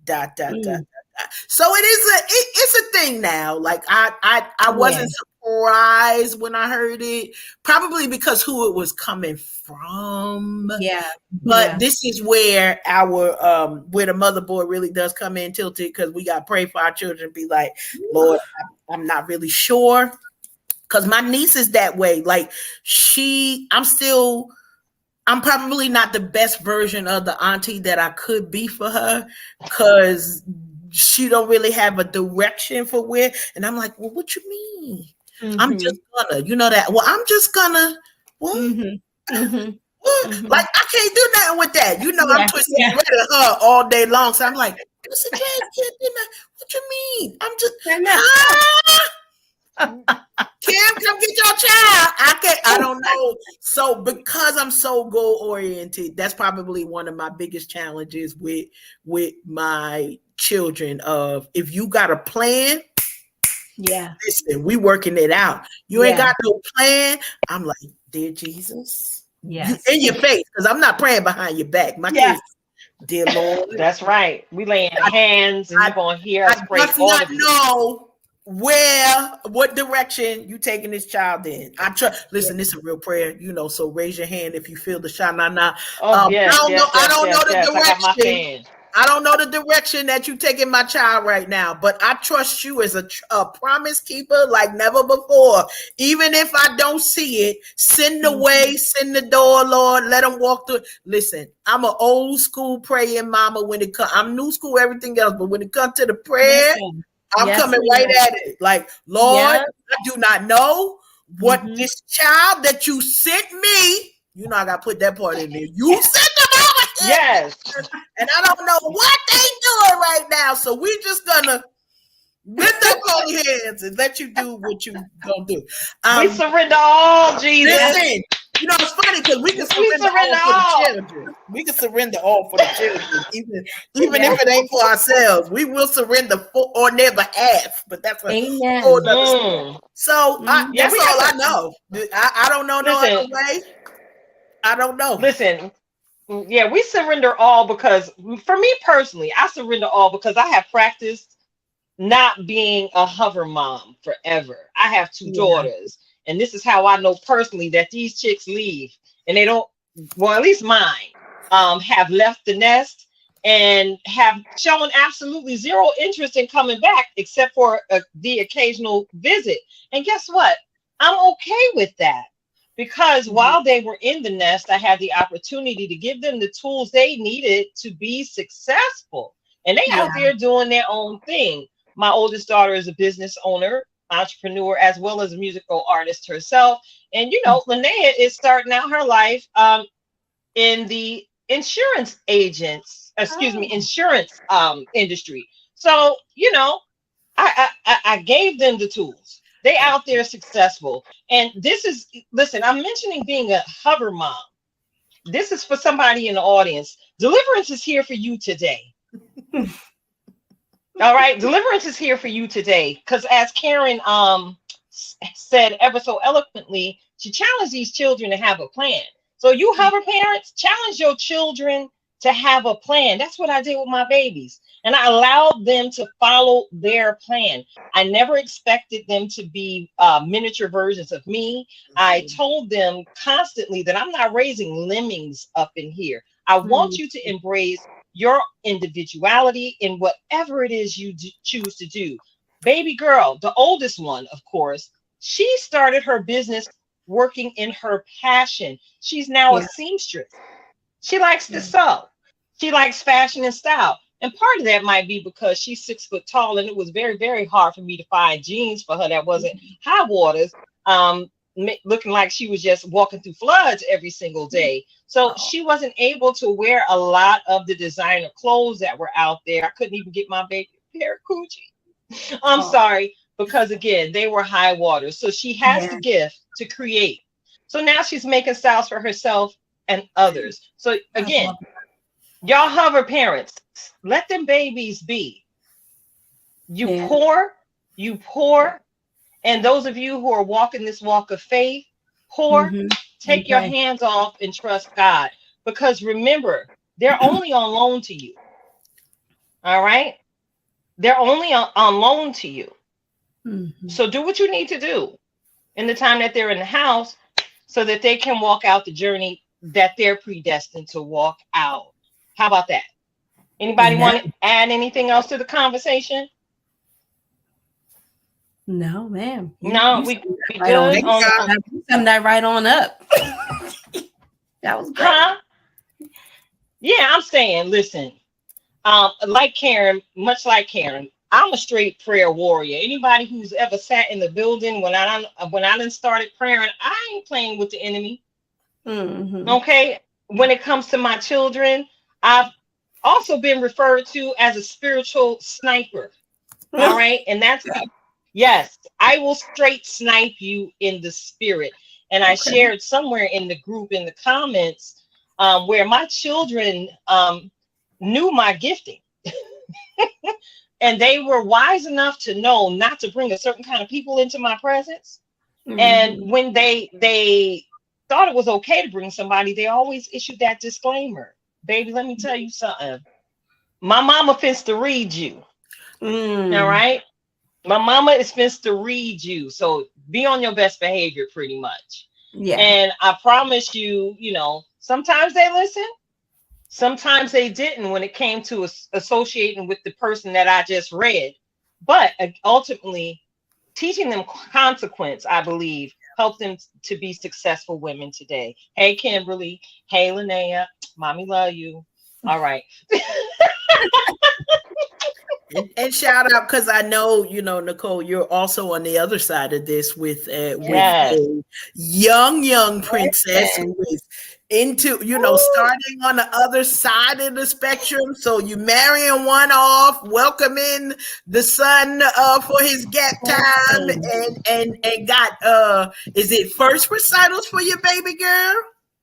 S2: So it's a thing now. Like I wasn't surprised when I heard it, probably because who it was coming from. But this is where where the motherboard really does come in tilted, because we got to pray for our children and be like, Lord, I'm not really sure, because my niece is that way. Like I'm probably not the best version of the auntie that I could be for her, because she don't really have a direction for where. And I'm like, well, what you mean? I'm just gonna, that. Well, I'm just gonna. What? Like, I can't do nothing with that. I'm twisting rid of her all day long. So I'm like, what you mean? I'm just. Kim, come get your child. I don't know. So because I'm so goal oriented, that's probably one of my biggest challenges with my children. Of, if you got a plan, listen, we working it out. You ain't got no plan. I'm like, dear Jesus, in your face, because I'm not praying behind your back. My kids, dear Lord,
S1: that's right. We laying hands, and you're gonna hear us pray. I do not
S2: know what direction you taking this child in. Listen, this is a real prayer, so raise your hand if you feel the sha-na-na.
S1: I don't know the direction.
S2: I don't know the direction that you taking my child right now, but I trust you as a promise keeper like never before. Even if I don't see it, send the way, send the door, Lord. Let them walk through. Listen, I'm an old school praying mama when it comes. I'm new school, everything else, but when it comes to the prayer, I'm coming right at it. Like, Lord, I do not know what this child that you sent me. You know, I got to put that part in there. You sent them over here.
S1: Yes.
S2: And I don't know what they doing right now. So we just gonna lift up holy hands and let you do what you gonna do.
S1: We surrender all, Jesus.
S2: Listen, you know, it's funny because we can surrender all for the children. We can surrender all for the children, even if it ain't for ourselves. We will surrender for on their behalf. But that's a whole other story. So that's all I know. I don't know no other way. I don't know.
S1: Listen, yeah, we surrender all because for me personally, I surrender all because I have practiced not being a hover mom forever. I have two daughters, and this is how I know personally that these chicks leave and they don't, well, at least mine, have left the nest and have shown absolutely zero interest in coming back except for the occasional visit. And guess what? I'm okay with that. Because while they were in the nest, I had the opportunity to give them the tools they needed to be successful. And they out there doing their own thing. My oldest daughter is a business owner, entrepreneur, as well as a musical artist herself. And, you know, Linnea is starting out her life in the insurance industry. So, you know, I gave them the tools. They out there successful. And this is, listen, I'm mentioning being a hover mom. This is for somebody in the audience. Deliverance is here for you today. All right. Deliverance is here for you today. Because as Karen said ever so eloquently, she challenged these children to have a plan. So you hover parents, challenge your children to have a plan. That's what I did with my babies. And I allowed them to follow their plan. I never expected them to be miniature versions of me. I told them constantly that I'm not raising lemmings up in here. I want you to embrace your individuality in whatever it is you choose to do. Baby girl, the oldest one, of course, she started her business working in her passion. She's now a seamstress. She likes to sew. She likes fashion and style. And part of that might be because she's 6 foot tall, and it was very, very hard for me to find jeans for her that wasn't high waters, looking like she was just walking through floods every single day. So she wasn't able to wear a lot of the designer clothes that were out there. I couldn't even get my baby a pair of Gucci. I'm sorry, because again, they were high waters. So she has the gift to create. So now she's making styles for herself and others. So again, y'all hover parents, let them babies be. You pour. And those of you who are walking this walk of faith, pour, take your hands off and trust God. Because remember, they're only on loan to you. All right? They're only on loan to you. So do what you need to do in the time that they're in the house so that they can walk out the journey that they're predestined to walk out. How about that? Anybody want to add anything else to the conversation?
S3: No, ma'am.
S1: No, we good.
S3: Sum that right on up. That was great.
S1: Huh? Yeah, I'm saying, listen, like Karen, much like Karen, I'm a straight prayer warrior. Anybody who's ever sat in the building when I done started praying, I ain't playing with the enemy. Okay. When it comes to my children, I've also been referred to as a spiritual sniper. All right. And that's, yes, I will straight snipe you in the spirit. And I shared somewhere in the group, in the comments, where my children knew my gifting. And they were wise enough to know not to bring a certain kind of people into my presence. And when they thought it was okay to bring somebody, they always issued that disclaimer. Baby, let me tell you something. My mama fins to read you. All right? My mama is fins to read you. So be on your best behavior pretty much. Yeah. And I promise you, you know, sometimes they listen, Sometimes they didn't when it came to associating with the person that I just read. But ultimately, teaching them consequence, I believe, helped them to be successful women today. Hey, Kimberly. Hey, Linnea. Mommy, love you. All right.
S2: And shout out, because I know, Nicole, you're also on the other side of this with
S1: Yes.
S2: a young princess who is into, starting on the other side of the spectrum. So you marrying one off, welcoming the son for his gap time, and got is it first recitals for your baby girl?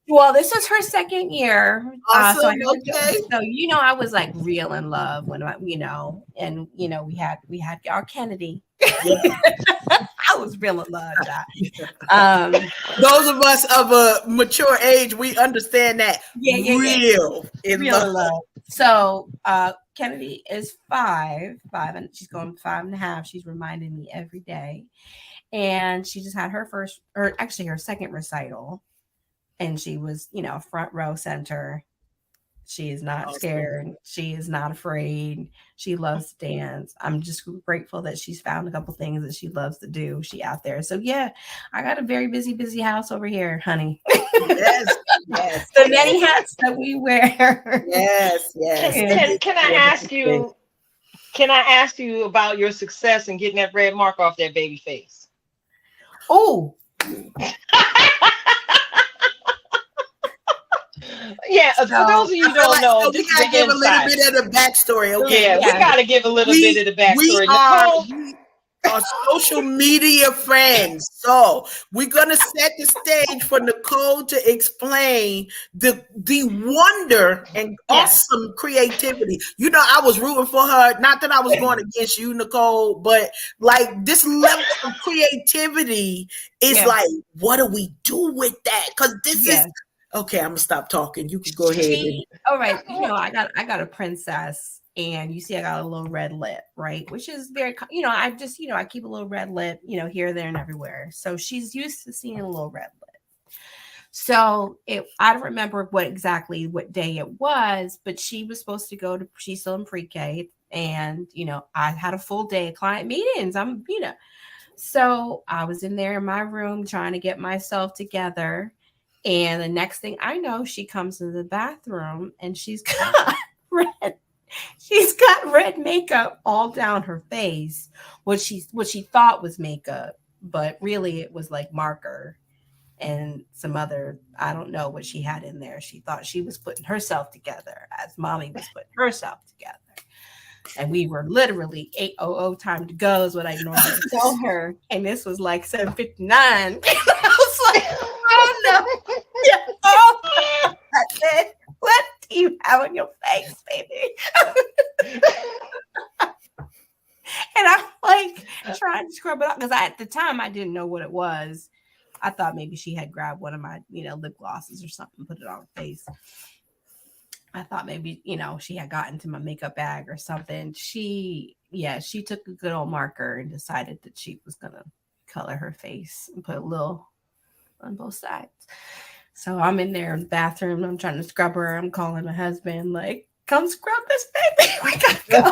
S3: Well, this is her second year.
S2: Awesome.
S3: Okay. So I was like real in love when and we had our Kennedy.
S2: Yeah.
S3: I was real in love, John.
S2: Those of us of a mature age, we understand that. Real in love.
S3: So Kennedy is 5, and she's going 5.5. She's reminding me every day, and she just had her second recital. And she was, front row center. She is not scared. She is not afraid. She loves to dance. I'm just grateful that she's found a couple things that she loves to do. She out there. So yeah, I got a very busy house over here, honey.
S2: Yes.
S3: The many hats that we wear.
S2: Yes.
S1: Can I ask you? Can I ask you about your success in getting that red mark off that baby face?
S3: Oh.
S1: Yeah, for those of you who don't know,
S2: so we gotta give a little bit of the backstory. Okay,
S1: yeah, we gotta give a little bit of the backstory.
S2: We are social media friends, so we're gonna set the stage for Nicole to explain the wonder and awesome creativity. I was rooting for her. Not that I was going against you, Nicole, but like this level of creativity is like, what do we do with that? Because this is. Okay, I'm gonna stop talking. You can go ahead.
S3: All right, I got a princess, and you see, I got a little red lip, right? Which is very, I just, I keep a little red lip, here, there, and everywhere. So she's used to seeing a little red lip. So I don't remember what day it was, but she was supposed to go to. She's still in pre-K, and I had a full day of client meetings. So I was in there in my room trying to get myself together. And the next thing I know, she comes into the bathroom and she's got red makeup all down her face. What she thought was makeup, but really it was like marker and some other, I don't know what she had in there. She thought she was putting herself together as mommy was putting herself together. And we were literally 8:00 time to go is what I normally tell her. And this was like 7:59. I was like, oh no. I said, what do you have on your face, baby? And I'm like trying to scrub it off because at the time I didn't know what it was. I thought maybe she had grabbed one of my, lip glosses or something, put it on her face. I thought maybe, she had gotten to my makeup bag or something. She took a good old marker and decided that she was going to color her face and put a little on both sides. So I'm in there in the bathroom. I'm trying to scrub her. I'm calling my husband, like, come scrub this baby. We gotta go.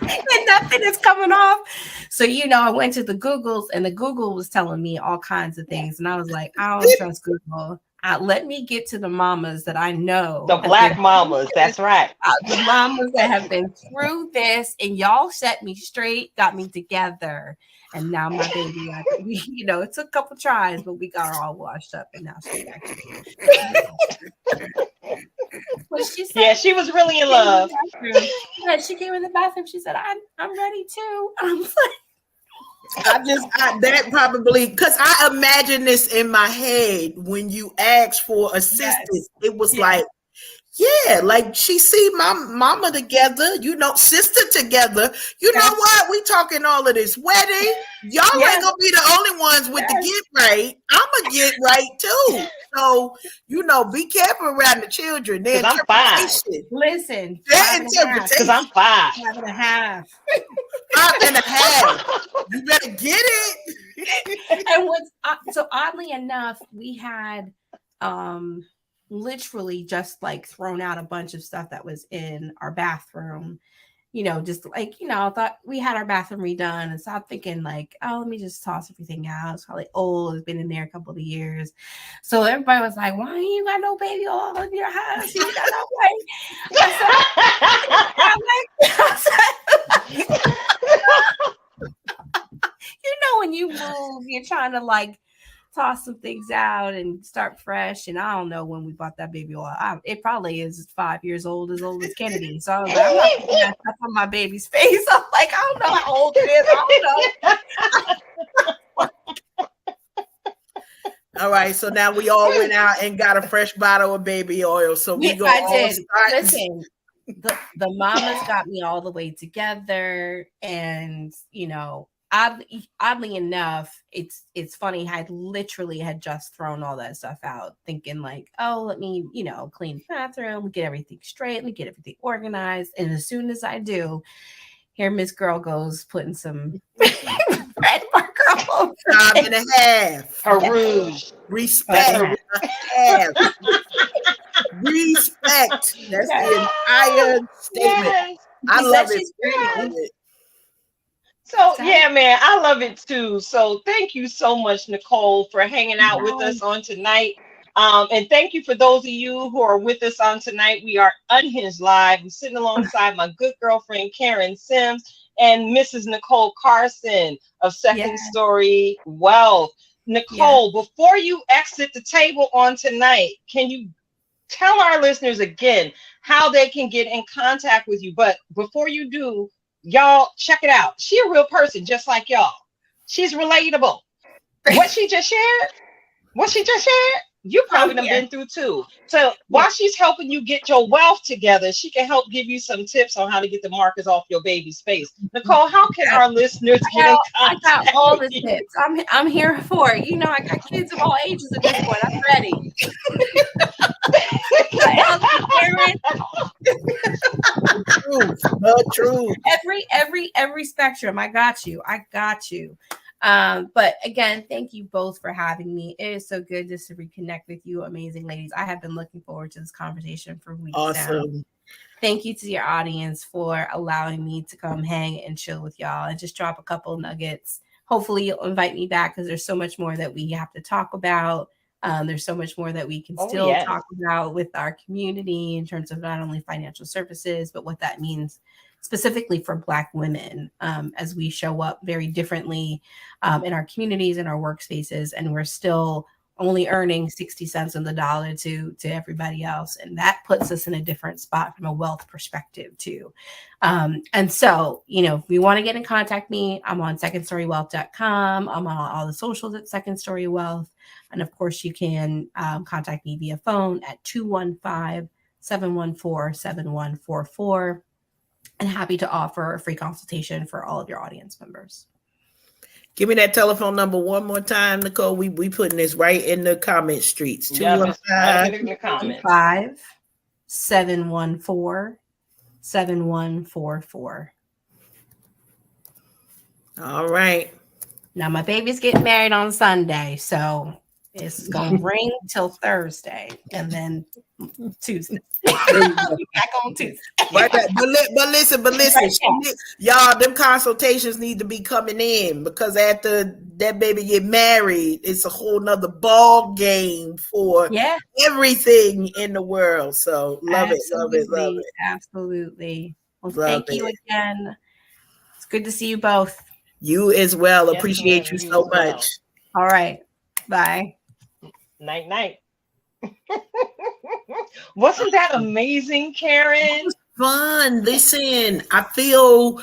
S3: And nothing is coming off. So, I went to the Googles, and the Google was telling me all kinds of things. And I was like, I don't trust Google. Let me get to the mamas that I know.
S1: The black mamas. That's right.
S3: The mamas that have been through this, and y'all set me straight, got me together. And now my baby, it took a couple tries, but we got her all washed up, and now she's back.
S1: She was really in love.
S3: Yeah, she came in the bathroom. She said, I'm ready too. I'm like,
S2: that probably, because I imagine this in my head when you asked for assistance. It was like, like she see my mama together, sister together. You know what? We talking all of this wedding. Y'all ain't gonna be the only ones with the get right. I'ma get right too. So, be careful around the children. Their
S1: I'm 5.
S3: Listen,
S2: their interpretation.
S1: Because I'm 5.
S3: 5.5.
S2: 5.5. You better get it.
S3: And so oddly enough, we had literally just like thrown out a bunch of stuff that was in our bathroom. Just like, I thought we had our bathroom redone, and so I'm thinking like, oh, let me just toss everything out. It's probably old. It's been in there a couple of years. So everybody was like, why you got no baby oil in your house? You got no baby. When you move, you're trying to like toss some things out and start fresh. And I don't know when we bought that baby oil. It probably is 5 years old, as old as Kennedy. So I was like, I'm not putting that stuff on my baby's face. I'm like, I don't know how old it is. I don't know.
S2: All right, so now we all went out and got a fresh bottle of baby oil. So we go.
S3: I did. Listen, the mamas got me all the way together, and oddly enough, it's funny. I literally had just thrown all that stuff out, thinking like, oh, let me, clean the bathroom, get everything straight, let me get everything organized. And as soon as I do, here Miss Girl goes putting some red marker all over.
S2: Time and a half.
S1: Her rouge.
S2: Respect. Respect. That's the entire statement.
S1: Yes.
S2: I love it.
S1: So yeah, man, I love it too. So thank you so much, Nicole, for hanging out with us on tonight. And thank you for those of you who are with us on tonight. We are Unhinged Live. I'm sitting alongside my good girlfriend, Karen Sims, and Mrs. Nicole Carson of Second Story Wealth. Nicole, before you exit the table on tonight, can you tell our listeners again how they can get in contact with you? But before you do, y'all check it out. She a real person, just like y'all. She's relatable. What she just shared, you probably done been through too. So while she's helping you get your wealth together, she can help give you some tips on how to get the markers off your baby's face. Nicole, how can our listeners get in contact?
S3: I got all the tips. I'm here for it. I got kids of all ages at this point. I'm ready.
S2: True.
S3: Every spectrum. I got you. But again, thank you both for having me. It is so good just to reconnect with you, amazing ladies. I have been looking forward to this conversation for weeks now. Thank you to your audience for allowing me to come hang and chill with y'all and just drop a couple nuggets. Hopefully you'll invite me back, because there's so much more that we have to talk about. There's so much more that we can still talk about with our community in terms of not only financial services, but what that means specifically for Black women, as we show up very differently in our communities and our workspaces, and we're still only earning 60 cents on the dollar to everybody else. And that puts us in a different spot from a wealth perspective too. And so, if you want to get in contact with me, I'm on secondstorywealth.com. I'm on all the socials at Second Story Wealth. And of course, you can contact me via phone at 215-714-7144. And happy to offer a free consultation for all of your audience members.
S2: Give me that telephone number one more time, Nicole. We putting this right in the comment streets.
S3: 215-714-7144.
S2: All right.
S3: Now my baby's getting married on Sunday, so it's gonna ring till Thursday, and then Tuesday. Back on Tuesday.
S2: Right back. But listen, y'all, them consultations need to be coming in, because after that baby get married, it's a whole nother ball game for everything in the world. So love it.
S3: Absolutely. Well, thank you again. It's good to see you both.
S2: You as well. Appreciate you so much.
S3: All right. Bye.
S1: Night. Wasn't that amazing, Karen?
S2: It was fun. Listen, I feel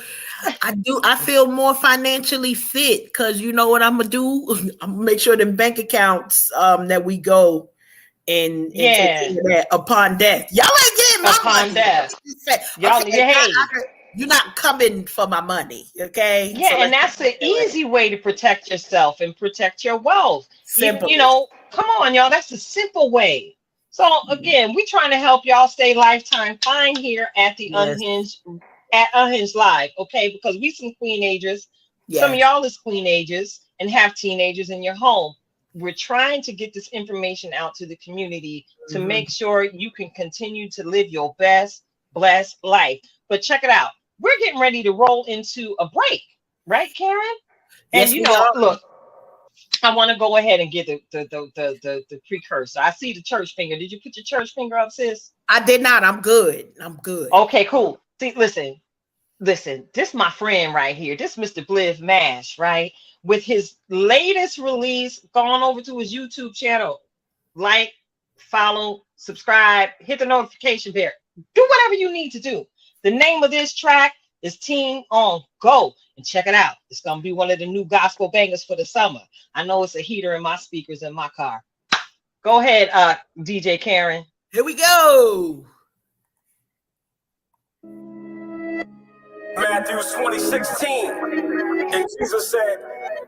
S2: more financially fit, because you know what I'm gonna do? I'm gonna make sure them bank accounts that we go and take care of that upon death. Y'all ain't getting my money.
S1: Death. Y'all,
S2: you're not coming for my money, okay?
S1: Yeah, so and that's the easy way to protect yourself and protect your wealth. Simple. Come on, y'all. That's a simple way. So again, we're trying to help y'all stay lifetime fine here at the Unhinged Live, okay? Because we some queenagers. Some of y'all is queenagers and have teenagers in your home. we're trying to get this information out to the community to make sure you can continue to live your best blessed life. But check it out. We're getting ready to roll into a break, right, Karen? And
S2: Yes, we are.
S1: look, I want to go ahead and get the precursor. I see the church finger. Did you put your church finger up, sis?
S2: I did not. I'm good. I'm good.
S1: Okay, cool. See, listen. This my friend right here. This Mr. Bliv Mash, right? With his latest release, gone over to his YouTube channel. Like, follow, subscribe, hit the notification bell. Do whatever you need to do. The name of this track is Team on Go. And check it out. It's going to be one of the new gospel bangers for the summer. I know it's a heater in my speakers in my car. Go ahead, DJ Karen.
S2: Here we go.
S4: Matthew 20:16. And Jesus said,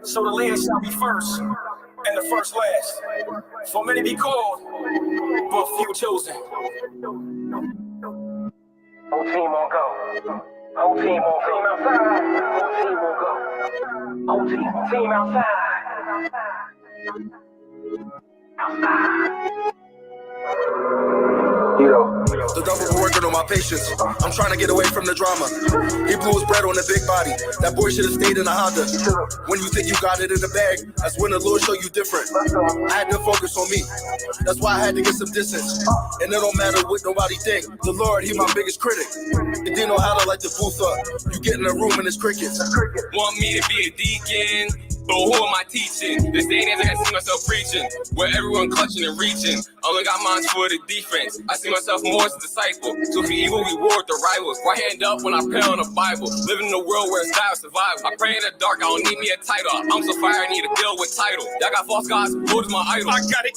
S4: so the last shall be first, and the first last. For many be called, but few chosen. Whole team on go. Whole team outside. Whole team on go. Whole team outside. You know,
S5: the devil been working on my patience. I'm trying to get away from the drama. He blew his bread on the big body. That boy should have stayed in a Honda. When you think you got it in the bag, that's when the Lord show you different. I had to focus on me. That's why I had to get some distance. And it don't matter what nobody think. The Lord, he my biggest critic. He didn't know how to light the booth up. You get in a room and it's crickets.
S6: Want me to be a deacon? But who am I teaching? This day and age, I see myself preaching, where everyone clutching and reaching. Only got minds for the defense. I see myself more as a disciple. So for evil, we war with the rivals. Right hand up when I pray on the Bible. Living in a world where it's style survival. I pray in the dark, I don't need me a title. I'm so fire, I need a deal with title. Y'all got false gods, Lord is my idol.
S4: I got it,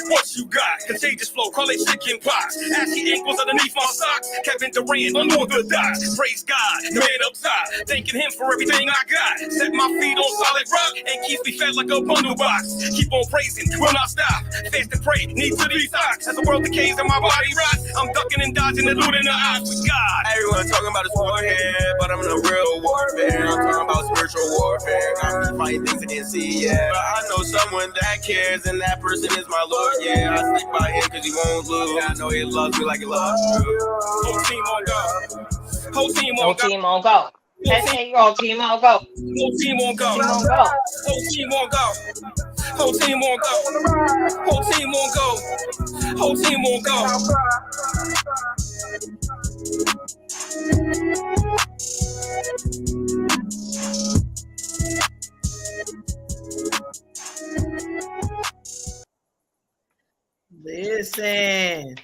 S4: what you got? Contagious flow, call it chicken pox. Ashy ankles underneath my socks. Kevin Durant, I'm on the dots. Praise God, the man up top. Thanking him for everything I got. Set my feet on solid rock and keeps me fed like a bundle box. Keep on praising, will not stop. Fast and pray, need to detox. As the world decays and my body rots, I'm ducking and dodging and looting the odds with God.
S5: Everyone talking about his warhead, but I'm in a real warfare. I'm talking about spiritual warfare. I'm just fighting things I can't see, yeah. But I know someone that cares, and that person is my Lord, yeah. I stick by him because he won't lose. I know he loves me like he loves you.
S4: Whole team on go. Whole team
S1: Whole
S4: on go.
S1: team on go. Hey, whole team on go.
S4: Whole team on go.
S1: Team on go.
S4: Whole team on go. Whole team on go. Whole team on go. Whole team on go.
S2: Listen.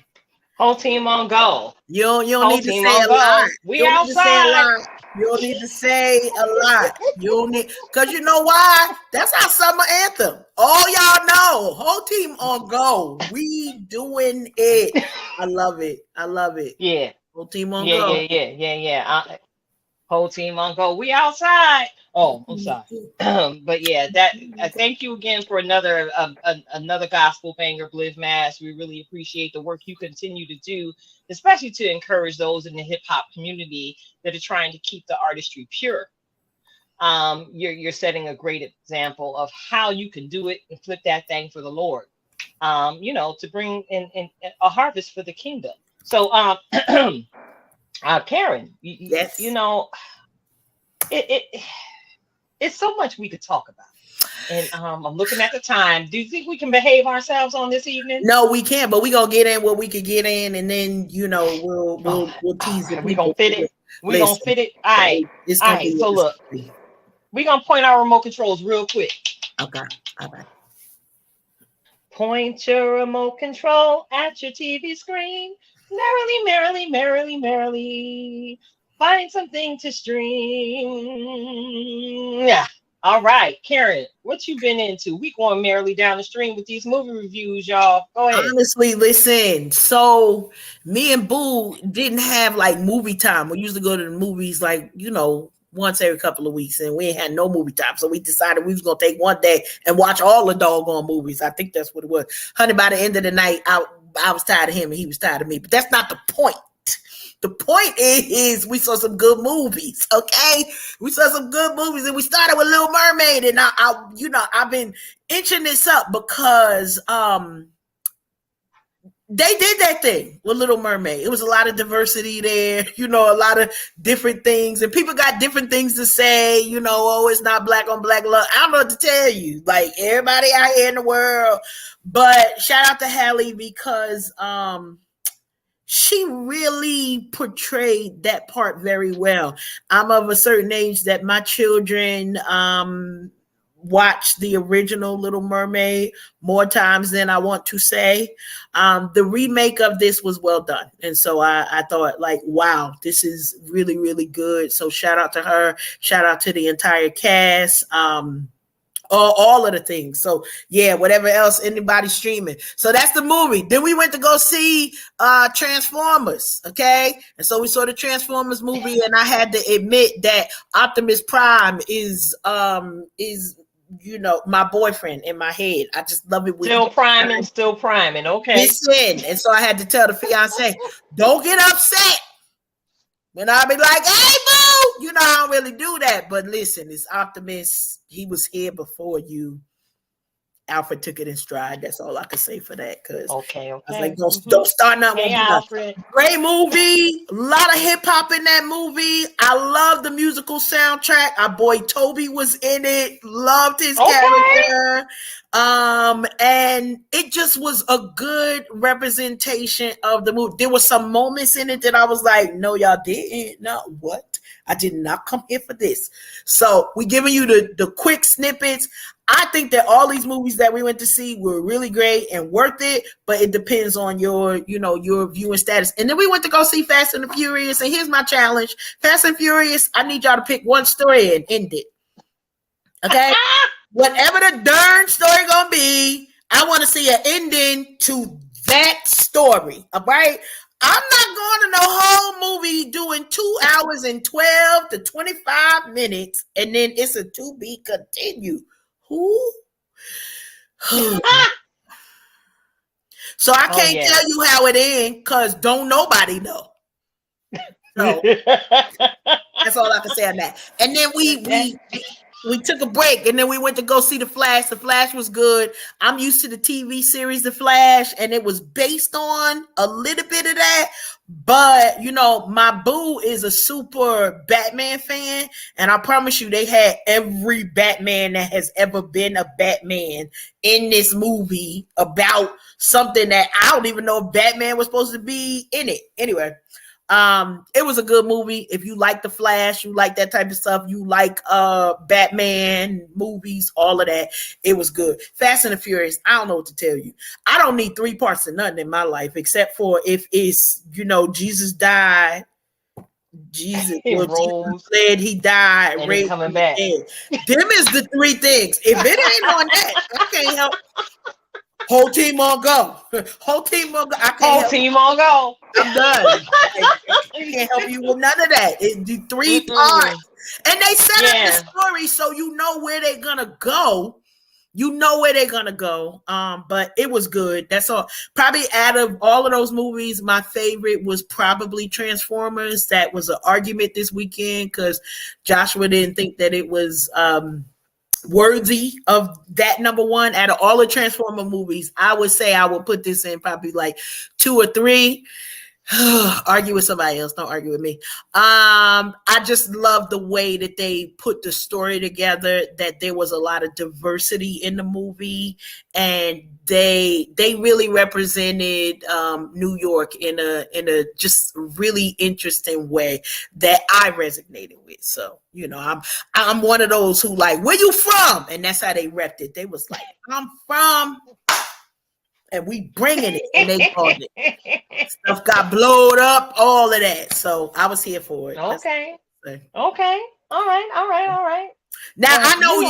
S1: Whole team on go.
S2: You don't
S1: Whole
S2: need to
S1: team
S2: say
S1: on
S2: a
S1: go.
S2: lot.
S1: We
S2: You don't need to say a
S1: outside.
S2: lot. You don't need to say a lot. You don't need, because you know why? That's our summer anthem. All y'all know. Whole team on go. We doing it. I love it. I love it.
S1: Yeah.
S2: Whole team on go.
S1: Yeah. Whole team on go. We outside. Oh, I'm sorry. But yeah, that thank you again for another gospel banger, Bliv Mash. We really appreciate the work you continue to do, especially to encourage those in the hip hop community that are trying to keep the artistry pure. You're setting a great example of how you can do it and flip that thing for the Lord. To bring in a harvest for the kingdom. So, Karen,
S2: Yes.
S1: It's so much we could talk about. And I'm looking at the time. Do you think we can behave ourselves on this evening?
S2: No, we can't, but we gonna get in what we could get in, and then we'll tease it.
S1: We gonna fit it. We
S2: Listen,
S1: gonna fit it. All right.
S2: It's
S1: All
S2: gonna
S1: right.
S2: be
S1: So look, we gonna point our remote controls real quick.
S2: Okay. All right.
S1: Point your remote control at your TV screen. Merrily, merrily, merrily, merrily. Find something to stream. Yeah. All right, Karen, what you been into? We going merrily down the stream with these movie reviews, y'all. Go ahead.
S2: Honestly, listen. So me and Boo didn't have like movie time. We used to go to the movies like, once every couple of weeks, and we ain't had no movie time. So we decided we was gonna take one day and watch all the doggone movies. I think that's what it was. Honey, by the end of the night, I was tired of him and he was tired of me. But that's not the point. The point is we saw some good movies, okay? We saw some good movies, and we started with Little Mermaid, and I've been inching this up because they did that thing with Little Mermaid. It was a lot of diversity there, a lot of different things, and people got different things to say, oh, it's not black on black love. I don't know what to tell you, like everybody out here in the world. But shout out to Halle because she really portrayed that part very well. I'm of a certain age that my children watched the original Little Mermaid more times than I want to say. The remake of this was well done. And so I thought, like, wow, this is really, really good. So shout out to her. Shout out to the entire cast. All of the things. So yeah, whatever else anybody streaming. So that's the movie. Then we went to go see Transformers. Okay. And so we saw the Transformers movie, and I had to admit that Optimus Prime is my boyfriend in my head. I just love it.
S1: Still priming. Okay.
S2: Listen. And so I had to tell the fiance, don't get upset when I be like, hey, boo, I don't really do that. But listen, it's Optimus. He was here before you. Alfred took it in stride. That's all I can say for that.
S1: Okay.
S2: I was like, don't start nothing.
S1: Hey, Alfred.
S2: Great movie. A lot of hip hop in that movie. I love the musical soundtrack. Our boy Toby was in it. Loved his character. And it just was a good representation of the movie. There were some moments in it that I was like, no, y'all didn't. No, what? I did not come here for this. So we giving you the quick snippets. I think that all these movies that we went to see were really great and worth it, but it depends on your viewing status. And then we went to go see Fast and the Furious, and here's my challenge. Fast and Furious, I need y'all to pick one story and end it. Okay? Whatever the darn story gonna be, I want to see an ending to that story. All right? I'm not going to no whole movie doing 2 hours and 12 to 25 minutes, and then it's a to be continued. Who? So I can't tell you how it ends because don't nobody know. So that's all I can say on that. And then we took a break, and then we went to go see The Flash. The Flash was good. I'm used to the TV series The Flash, and it was based on a little bit of that. But, my boo is a super Batman fan, and I promise you they had every Batman that has ever been a Batman in this movie about something that I don't even know if Batman was supposed to be in it. Anyway, it was a good movie. If you like The Flash, you like that type of stuff, you like Batman movies, all of that, it was good. Fast and the Furious, I don't know what to tell you. I don't need 3 parts of nothing in my life except for if it's, Jesus died, Jesus said he died,
S1: and he's coming back.
S2: Them is the 3 things. If it ain't on that, I can't help. Whole team on go. Whole team on go.
S1: On go.
S2: I'm done. I can't help you with none of that. It's the 3 parts. And they set up the story so you know where they're gonna go. But it was good. That's all. Probably out of all of those movies, my favorite was probably Transformers. That was an argument this weekend because Joshua didn't think that it was worthy of that number one. Out of all the Transformer movies, I would say I would put this in probably like 2 or 3. Argue with somebody else, don't argue with me. I just love the way that they put the story together, that there was a lot of diversity in the movie, and they really represented New York in a just really interesting way that I resonated with. So, I'm one of those who like, where you from? And that's how they repped it. They was like, I'm from, and we bringing it, and they brought it. Stuff got blowed up, all of that. So I was here for it.
S1: Okay. All right.
S2: Now I know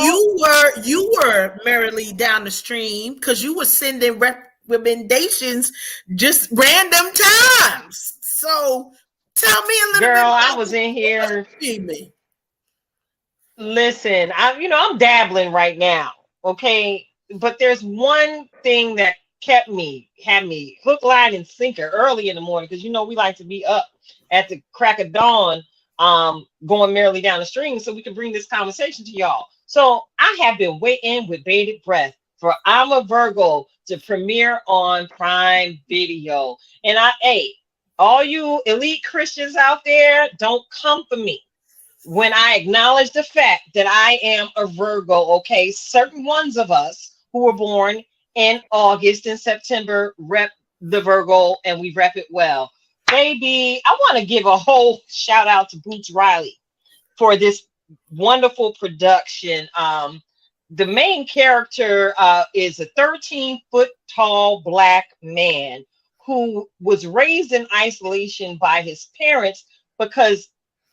S2: you were merrily down the stream because you were sending recommendations just random times. So tell me a little bit.
S1: Girl, I was in here. Listen, I'm dabbling right now. Okay. But there's one thing that had me hook, line, and sinker early in the morning because we like to be up at the crack of dawn, going merrily down the stream so we can bring this conversation to y'all. So I have been waiting with bated breath for I'm a Virgo to premiere on Prime Video. And all you elite Christians out there, don't come for me when I acknowledge the fact that I am a Virgo, okay? Certain ones of us who were born in August and September rep the Virgo, and we rep it well. Baby, I want to give a whole shout out to Boots Riley for this wonderful production. The main character is a 13-foot tall Black man who was raised in isolation by his parents because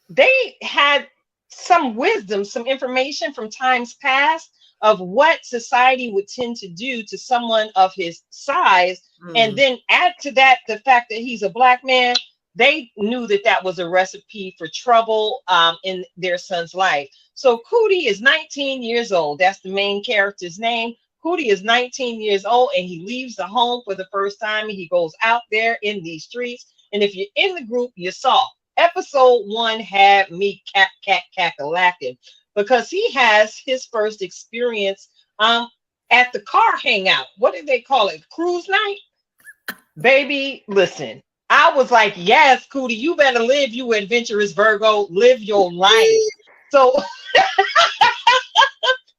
S1: they had some wisdom, some information from times past of what society would tend to do to someone of his size. And then add to that the fact that he's a Black man. They knew that that was a recipe for trouble in their son's life. So Cootie is 19 years old. That's the main character's name. Cootie is 19 years old, and he leaves the home for the first time. He goes out there in these streets. And if you're in the group, you saw episode 1 had me cackling because he has his first experience at the car hangout. What did they call it? Cruise night? Baby, listen. I was like, yes, Cootie, you better live, you adventurous Virgo, live your life. So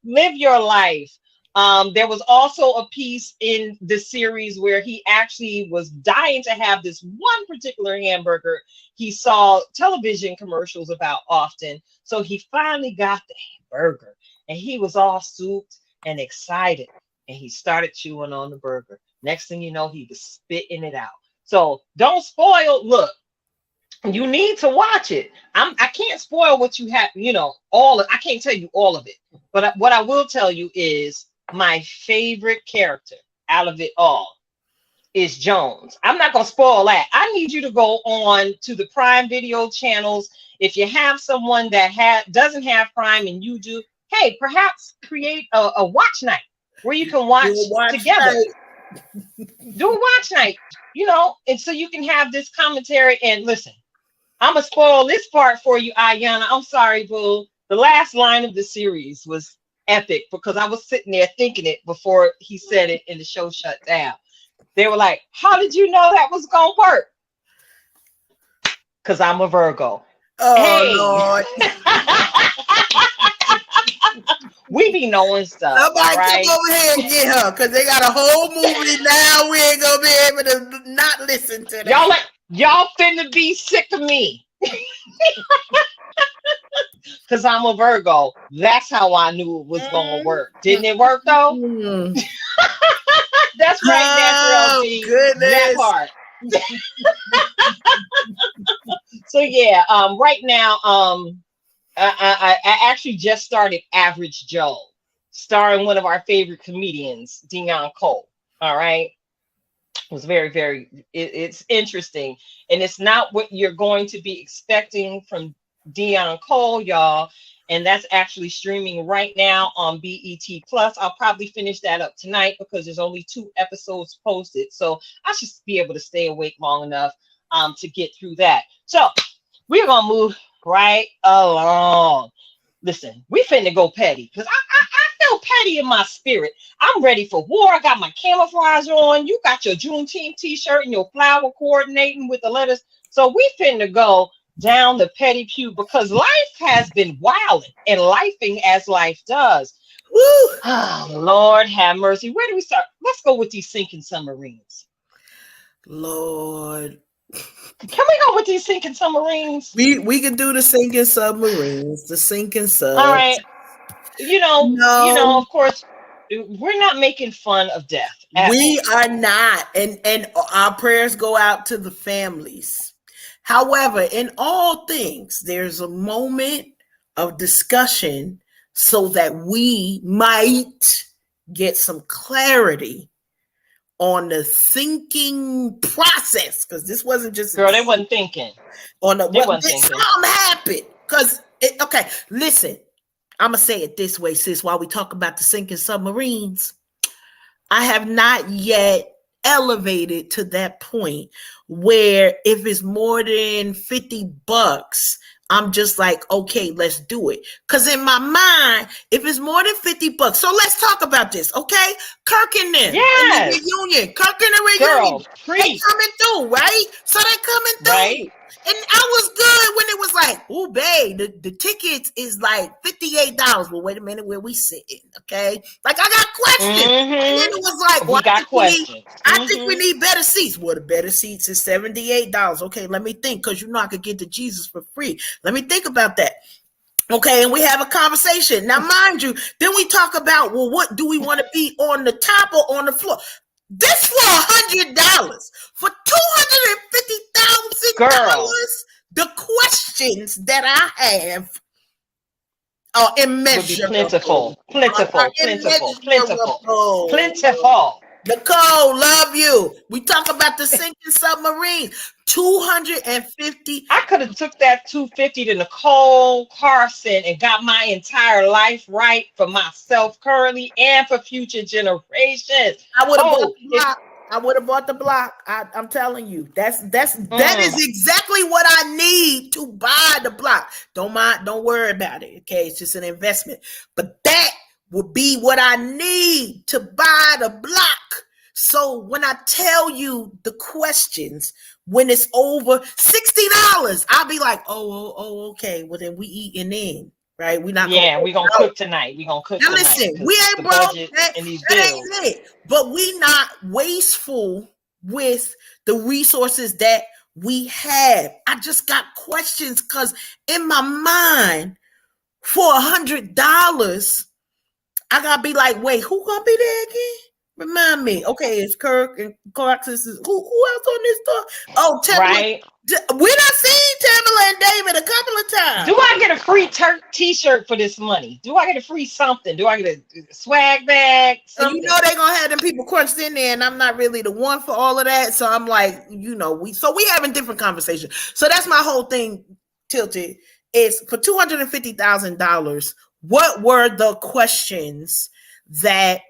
S1: live your life. There was also a piece in the series where he actually was dying to have this one particular hamburger he saw television commercials about often. So he finally got the hamburger and he was all souped and excited. And he started chewing on the burger. Next thing you know, he was spitting it out. So don't spoil. Look, you need to watch it. I can't spoil what you have, I can't tell you all of it. But what I will tell you is my favorite character out of it all is Jones. I'm not going to spoil that. I need you to go on to the Prime Video channels. If you have someone that doesn't have Prime and you do, hey, perhaps create a watch night where you can watch together. Do a watch night, and so you can have this commentary. And listen, I'm going to spoil this part for you, Ayana. I'm sorry, boo. The last line of the series was epic because I was sitting there thinking it before he said it and the show shut down. They were like, how did you know that was going to work? Because I'm a Virgo.
S2: Oh, hey. Lord.
S1: We be knowing stuff.
S2: Somebody
S1: right?
S2: come over here and get her because they got a whole movie now. We ain't gonna be able to not listen to that.
S1: Y'all finna be sick of me. Because I'm a Virgo. That's how I knew it was gonna work. Didn't it work though? That's right, Natural G.
S2: Goodness.
S1: That part. So yeah, right now, I actually just started Average Joe, starring one of our favorite comedians, Dion Cole. All right. It was very, very, it's interesting. And it's not what you're going to be expecting from Dion Cole, y'all. And that's actually streaming right now on BET Plus. I'll probably finish that up tonight because there's only 2 episodes posted. So I should be able to stay awake long enough to get through that. So we're going to move right along. Listen, we finna go petty because I feel petty in my spirit. I'm ready for war. I got my camouflage on. You got your Juneteenth t-shirt and your flower coordinating with the letters. So we finna go down the petty pew because life has been wilding and lifing as life does. Woo! Oh, Lord have mercy. Where do we start? Let's go with these sinking submarines.
S2: Lord.
S1: Can we go with these sinking submarines?
S2: We can do the sinking submarines, the sinking subs.
S1: All right. Of course, we're not making fun of death.
S2: We are not. And our prayers go out to the families. However, in all things, there's a moment of discussion so that we might get some clarity on the thinking process, because this wasn't just
S1: they wasn't thinking
S2: on the something happened. Because okay, listen, I'm gonna say it this way, sis. While we talk about the sinking submarines, I have not yet elevated to that point where if it's more than $50, I'm just like, okay, let's do it. Because in my mind, if it's more than $50, so let's talk about this, okay? Kirk and them in the
S1: Yes.
S2: reunion. Kirk and the reunion.
S1: Girl,
S2: They
S1: preach.
S2: coming through, right? So they coming through.
S1: Right.
S2: And I was good when it was like, oh, babe, the tickets is like $58. Well, wait a minute, where we sitting? Okay. Like, I got questions. And then it was like, well,
S1: We got questions.
S2: I think we need better seats. Well, the better seats is $78. Okay, let me think, because you know I could get to Jesus for free. Let me think about that. Okay, and we have a conversation. Now, mind you, then we talk about, well, what do we want to be on the top or on the floor? This for $100 for $250,000. The questions that I have are immeasurable.
S1: Plentiful.
S2: Nicole, love you. We talk about the sinking submarines. 250.
S1: I could have took that 250 to Nicole Carson and got my entire life right for myself currently and for future generations.
S2: I would have bought the block. I would have bought the block. I'm telling you, that is exactly what I need to buy the block. Don't worry about it. Okay, it's just an investment. But that would be what I need to buy the block. So when I tell you the questions, when it's over $60, I'll be like, oh, okay. Well, then we eating in, right? We're not.
S1: Yeah, we're gonna cook tonight. We're gonna cook.
S2: Now listen, we ain't broke. That
S1: ain't
S2: it. But we not wasteful with the resources that we have. I just got questions because in my mind, for $100, I gotta be like, wait, who gonna be there again? Remind me. Okay, it's Kirk and Clark. Who else on this store? Oh, Tamala. Right. We done seen Tamala and David a couple of times.
S1: Do I get a free t-shirt for this money? Do I get a free something? Do I get a swag bag?
S2: So you know they gonna have them people crunched in there, and I'm not really the one for all of that. So I'm like, we having different conversations. So that's my whole thing. Tilted is for $250,000. What were the questions that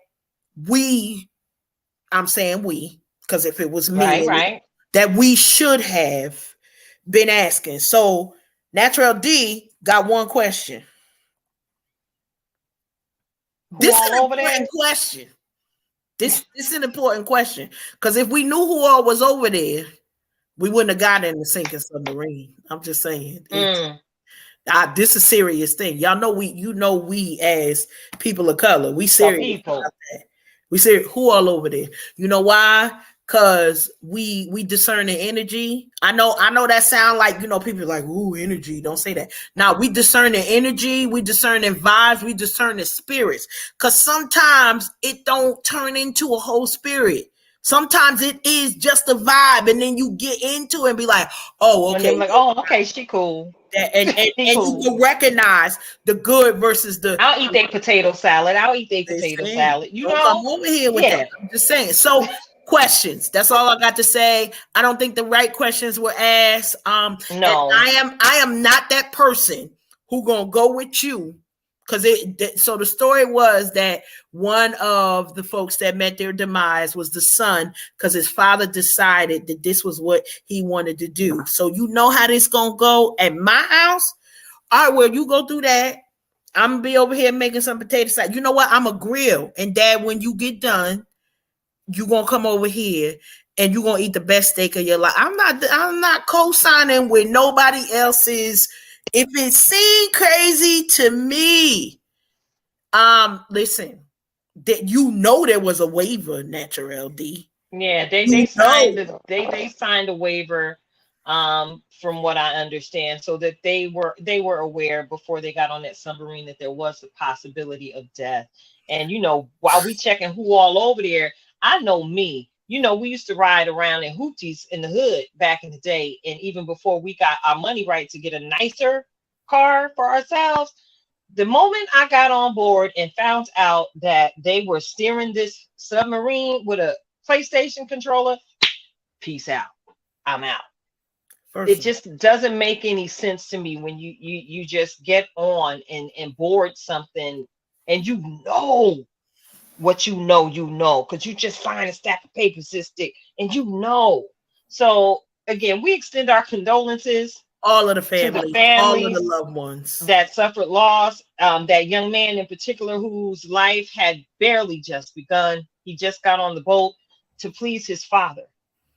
S2: I'm saying we, because if it was me, right, that we should have been asking. So Natural D got one question. This is an important question. This is an important question. Because if we knew who all was over there, we wouldn't have gotten in the sinking submarine. I'm just saying. This is a serious thing. Y'all know we as people of color, we serious about that. We say who all over there. You know why? Because we discern the energy. I know that sound like, people are like, ooh, energy. Don't say that. Now we discern the energy, we discern the vibes, we discern the spirits. Because sometimes it don't turn into a whole spirit. Sometimes it is just a vibe, and then you get into it and be like, oh, okay.
S1: Like, oh, okay, she cool.
S2: And you can recognize the good versus the.
S1: I'll eat their potato salad. You know,
S2: I'm over here with that. I'm just saying. So questions. That's all I got to say. I don't think the right questions were asked. No, I am not that person who gonna go with you. So the story was that one of the folks that met their demise was the son, because his father decided that this was what he wanted to do. So you know how this gonna go at my house. All right, well, you go through that. I'm gonna be over here making some potato salad. You know what? I'm a grill, and Dad, when you get done, you gonna come over here and you gonna eat the best steak of your life. I'm not co-signing with nobody else's. If it seemed crazy to me, listen, that there was a waiver, Natural D.
S1: Yeah, they signed a waiver, from what I understand, so that they were aware before they got on that submarine that there was the possibility of death. And while we checking who all over there, I know me. We used to ride around in hooties in the hood back in the day. And even before we got our money right to get a nicer car for ourselves, the moment I got on board and found out that they were steering this submarine with a PlayStation controller, peace out. I'm out. It just doesn't make any sense to me when you just get on and board something and what you know, because you just signed a stack of papers this thick, and you know. So again, we extend our condolences
S2: All of the
S1: to the
S2: families, all of the
S1: families
S2: loved ones.
S1: that suffered loss. That young man in particular, whose life had barely just begun. He just got on the boat to please his father,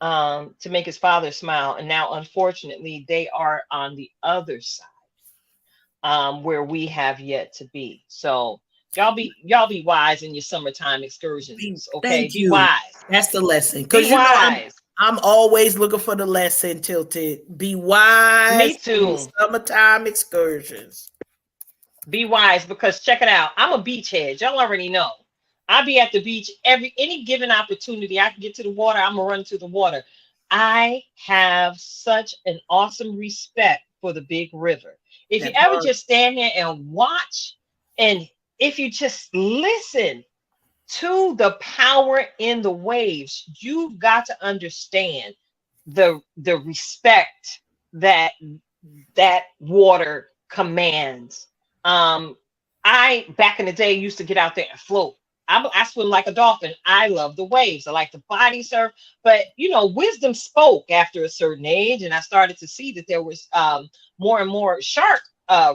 S1: to make his father smile, and now unfortunately they are on the other side, where we have yet to be. So y'all be wise in your summertime excursions. Okay,
S2: Thank
S1: be
S2: you.
S1: wise.
S2: That's the lesson.
S1: Be
S2: Because
S1: wise.
S2: I'm always looking for the lesson, Tilted. Be wise
S1: Me
S2: in your
S1: too.
S2: summertime excursions.
S1: Be wise, because check it out. I'm a beachhead. Y'all already know. I be at the beach any given opportunity. I can get to the water. I'm gonna run to the water. I have such an awesome respect for the big river. If you
S2: That
S1: ever
S2: part.
S1: just stand there and watch, and if you just listen to the power in the waves, you've got to understand the respect that that water commands. Um, I back in the day used to get out there and float. I swim like a dolphin. I love the waves. I like to body surf, but wisdom spoke after a certain age, and I started to see that there was more and more shark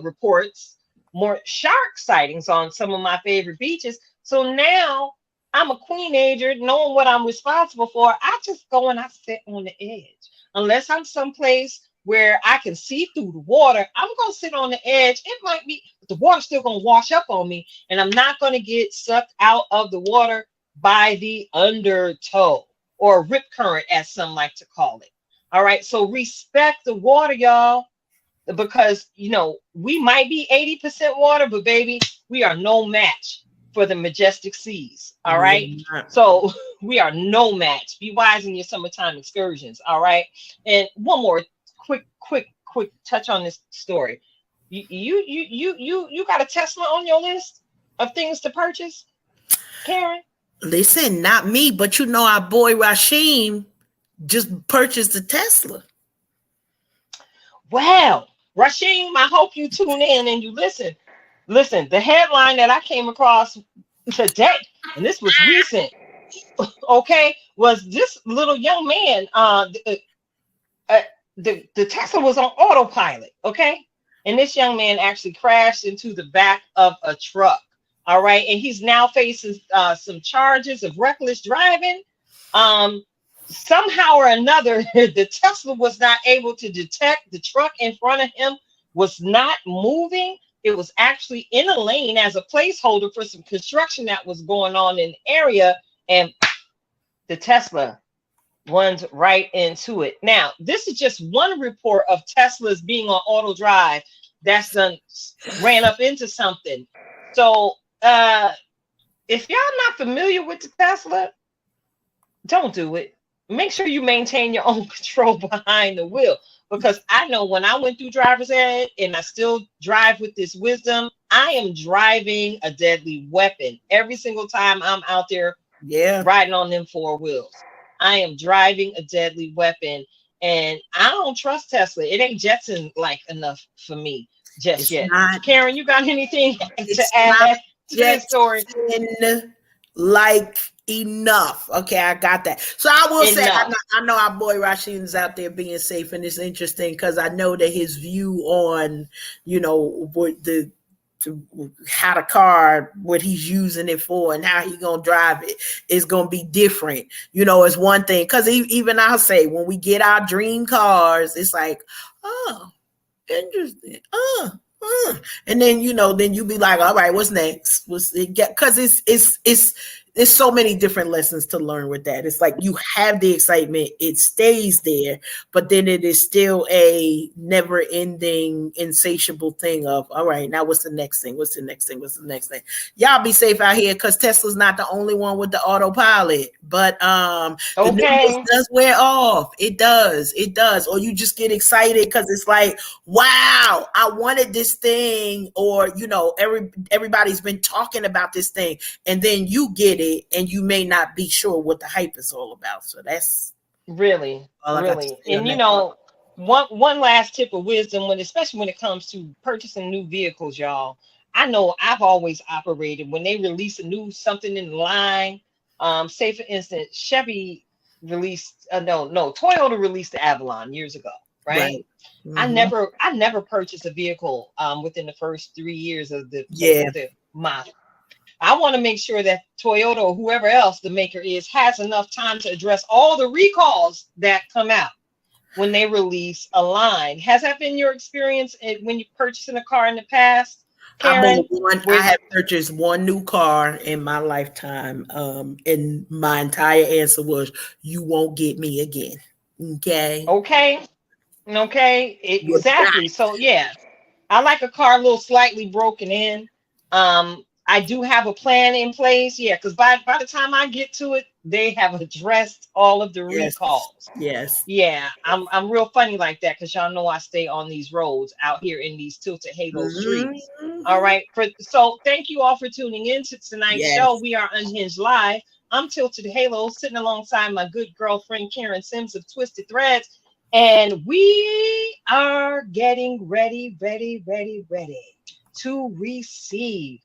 S1: reports, more shark sightings on some of my favorite beaches. So now I'm a queenager, knowing what I'm responsible for. I just go and I sit on the edge, unless I'm someplace where I can see through the water. I'm gonna sit on the edge. It might be, but the water's still gonna wash up on me, and I'm not gonna get sucked out of the water by the undertow, or rip current, as some like to call it. All right. So respect the water, y'all, because we might be 80% water, but baby, we are no match for the majestic seas. All right.
S2: Yeah.
S1: So we are no match. Be wise in your summertime excursions. All right. And one more quick touch on this story. You got a Tesla on your list of things to purchase, Karen?
S2: Listen, not me, but our boy Rashim just purchased a Tesla.
S1: Well, Rashim, I hope you tune in and you listen. Listen, the headline that I came across today, and this was recent, okay, was this little young man. The Tesla was on autopilot, okay, and this young man actually crashed into the back of a truck. All right, and he's now facing some charges of reckless driving. Somehow or another, the Tesla was not able to detect the truck in front of him was not moving. It was actually in a lane as a placeholder for some construction that was going on in the area, and the Tesla runs right into it. Now, this is just one report of Teslas being on auto drive that's done ran up into something. So, if y'all not familiar with the Tesla, don't do it. Make sure you maintain your own control behind the wheel, because I know when I went through driver's ed, and I still drive with this wisdom, I am driving a deadly weapon every single time I'm out there riding on them four wheels. I am driving a deadly weapon, and I don't trust Tesla. It ain't Jetson like enough for me just yet. Karen, you got anything to add to this story?
S2: Like enough. Okay, I got that. So I will say, I know our boy Rashid's out there being safe, and it's interesting because I know that his view on, what how the car, what he's using it for, and how he's gonna drive it is gonna be different. It's one thing, because even I'll say, when we get our dream cars, it's like, oh, interesting. And then then you be like, all right, what's next? What's it get? Because it's so many different lessons to learn with that. It's like you have the excitement, it stays there, but then it is still a never-ending, insatiable thing of, all right, now what's the next thing? What's the next thing? What's the next thing? Y'all be safe out here, because Tesla's not the only one with the autopilot. But the news does wear off. It does. Or you just get excited because it's like, wow, I wanted this thing, or everybody's been talking about this thing, and then you get it, and you may not be sure what the hype is all about. So that's
S1: really. And one last tip of wisdom, especially when it comes to purchasing new vehicles, y'all. I know I've always operated when they release a new something in the line. Say for instance, Chevy released Toyota released the Avalon years ago, right?
S2: Right. Mhm.
S1: I never purchased a vehicle within the first 3 years of
S2: Yeah.
S1: the model. I want to make sure that Toyota or whoever else the maker is has enough time to address all the recalls that come out when they release a line. Has that been your experience when you're purchasing a car in the past, Karen?
S2: I have purchased one new car in my lifetime. And my entire answer was, "You won't get me again." Okay.
S1: Okay, okay,
S2: You're not.
S1: exactly. So yeah, I like a car a little slightly broken in. I do have a plan in place. Yeah, because by the time I get to it, they have addressed all of the
S2: Yes.
S1: recalls.
S2: Yes.
S1: Yeah, I'm real funny like that because y'all know I stay on these roads out here in these tilted halo streets. All
S2: Mhm.
S1: right. So thank you all for tuning in to tonight's
S2: Yes.
S1: show. We are Unhinged Live. I'm Tilted Halo, sitting alongside my good girlfriend Karen Sims of Twisted Threads. And we are getting ready to receive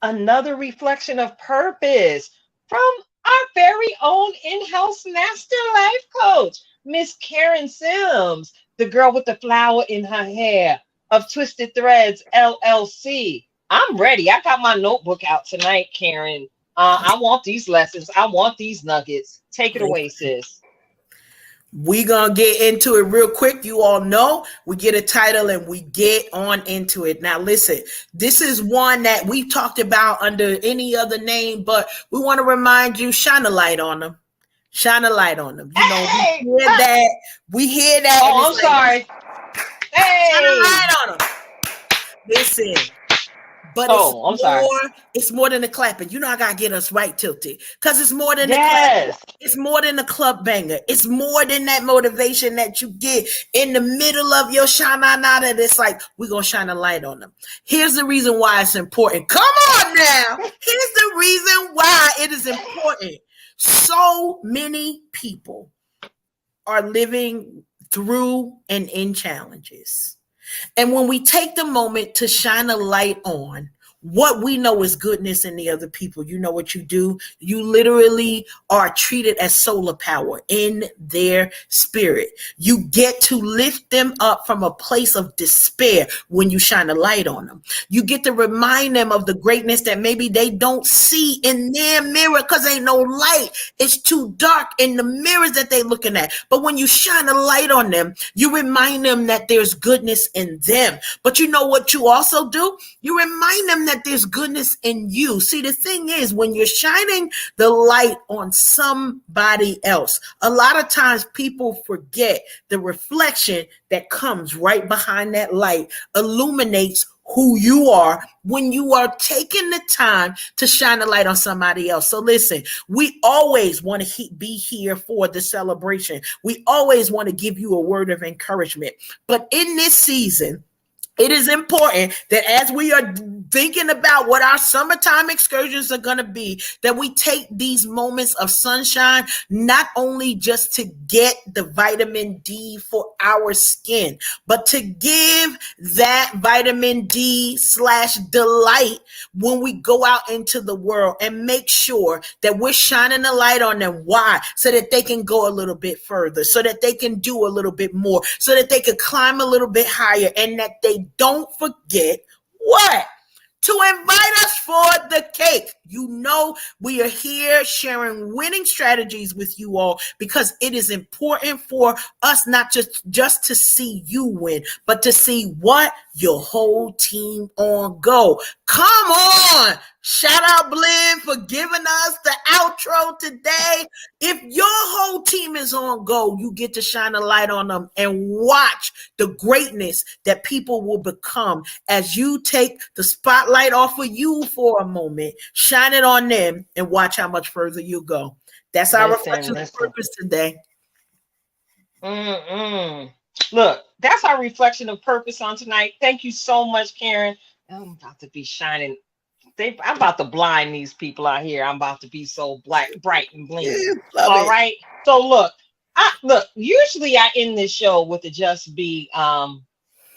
S1: another reflection of purpose from our very own in-house master life coach, Miss Karen Sims, the girl with the flower in her hair of Twisted Threads LLC. I'm ready. I got my notebook out tonight, Karen. I want these lessons. I want these nuggets. Take it away, sis.
S2: We gonna get into it real quick. You all know we get a title and we get on into it. Now listen, this is one that we talked about under any other name, but we want to remind you, shine a light on them. Shine a light on them. You know,
S1: Hey!
S2: we hear that. We hear that. And
S1: Oh, I'm
S2: it's like,
S1: sorry.
S2: shine a
S1: Hey!
S2: light on them. Listen. But
S1: Oh, I'm sorry.
S2: it's more than a clapping. You know, I gotta get us right, Tilted. Because it's more than a clapping.
S1: Yes.
S2: It's more than a club banger. It's more than that motivation that you get in the middle of your shana nada. It's like, we're gonna shine a light on them. Here's the reason why it's important. Come on now. Here's the reason why it is important. So many people are living through and in challenges. And when we take the moment to shine a light on what we know is goodness in the other people, you know what you do? You literally are treated as solar power in their spirit. You get to lift them up from a place of despair when you shine a light on them. You get to remind them of the greatness that maybe they don't see in their mirror because ain't no light. It's too dark in the mirrors that they're looking at. But when you shine a light on them, you remind them that there's goodness in them. But you know what you also do? You remind them that there's goodness in you. See, the thing is, when you're shining the light on somebody else, a lot of times people forget the reflection that comes right behind that light illuminates who you are when you are taking the time to shine a light on somebody else. So listen, we always want to be here for the celebration. We always want to give you a word of encouragement. But in this season, it is important that as we are thinking about what our summertime excursions are going to be, that we take these moments of sunshine, not only just to get the vitamin D for our skin, but to give that vitamin D / delight when we go out into the world and make sure that we're shining a light on them. Why? So that they can go a little bit further, so that they can do a little bit more, so that they can climb a little bit higher, and that they don't forget what? To invite us for the cake. You know, we are here sharing winning strategies with you all because it is important for us not just to see you win, but to see what your whole team on go. Come on. Shout out Blinn for giving us the outro today. If your whole team is on go, you get to shine a light on them and watch the greatness that people will become as you take the spotlight off of you for a moment, shine it on them, and watch how much further you go. That's our reflection of purpose today.
S1: Look, that's our reflection of purpose on tonight. Thank you so much, Karen. I'm about to be shining. I'm about to blind these people out here. I'm about to be so bright and blinking. All right. So look, usually I end this show with the just be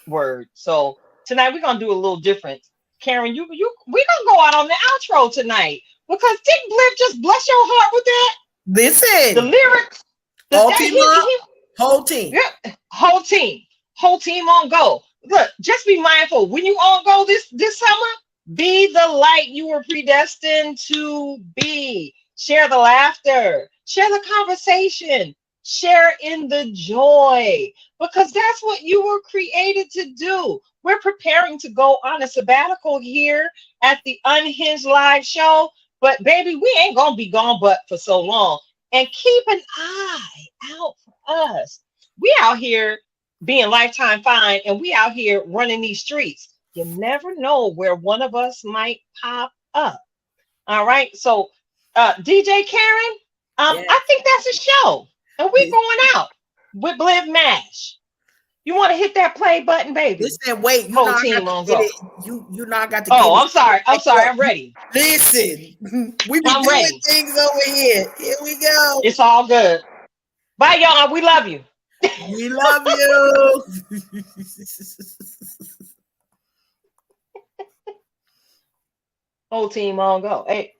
S1: word. So tonight we're gonna do a little different. Karen, we gonna go out on the outro tonight because didn't Bliff just bless your heart with that?
S2: Listen,
S1: The lyrics,
S2: whole team up, whole team.
S1: Yeah, whole team on go. Look, just be mindful when you on go this summer. Be the light you were predestined to be. Share the laughter, share the conversation, share in the joy, because that's what you were created to do. We're preparing to go on a sabbatical here at the Unhinged live show, but baby, we ain't gonna be gone but for so long. And keep an eye out for us. We out here being lifetime fine, and we out here running these streets. You never know where one of us might pop up. All right, so DJ Karen, I think that's a show, and we going out with Bliv Mash. You want to hit that play button, baby?
S2: Listen, wait.
S1: Whole team on go.
S2: You know I got to.
S1: Oh, I'm sorry. I'm ready.
S2: Listen, we be doing
S1: ready.
S2: things over here. Here we go.
S1: It's all good. Bye, y'all. We love you.
S2: We love you.
S1: Whole team on go. Hey,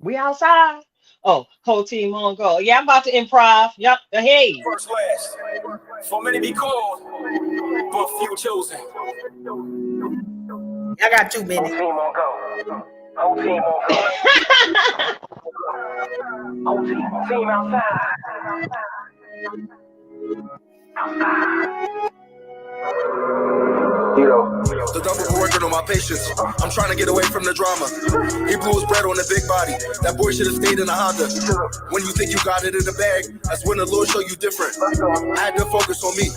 S1: we outside. Oh, whole team on go. Yeah, I'm about to improv. Yep. Hey.
S6: First class. For many be called, but few chosen.
S2: I got 2 minutes.
S6: Whole team on go. Whole team on go. Whole team outside.
S5: The double working on my patience. I'm trying to get away from the drama. He blew his bread on the big body. That boy should have stayed in a Honda. When you think you got it in the bag, that's when the Lord show you different. I had to focus on me.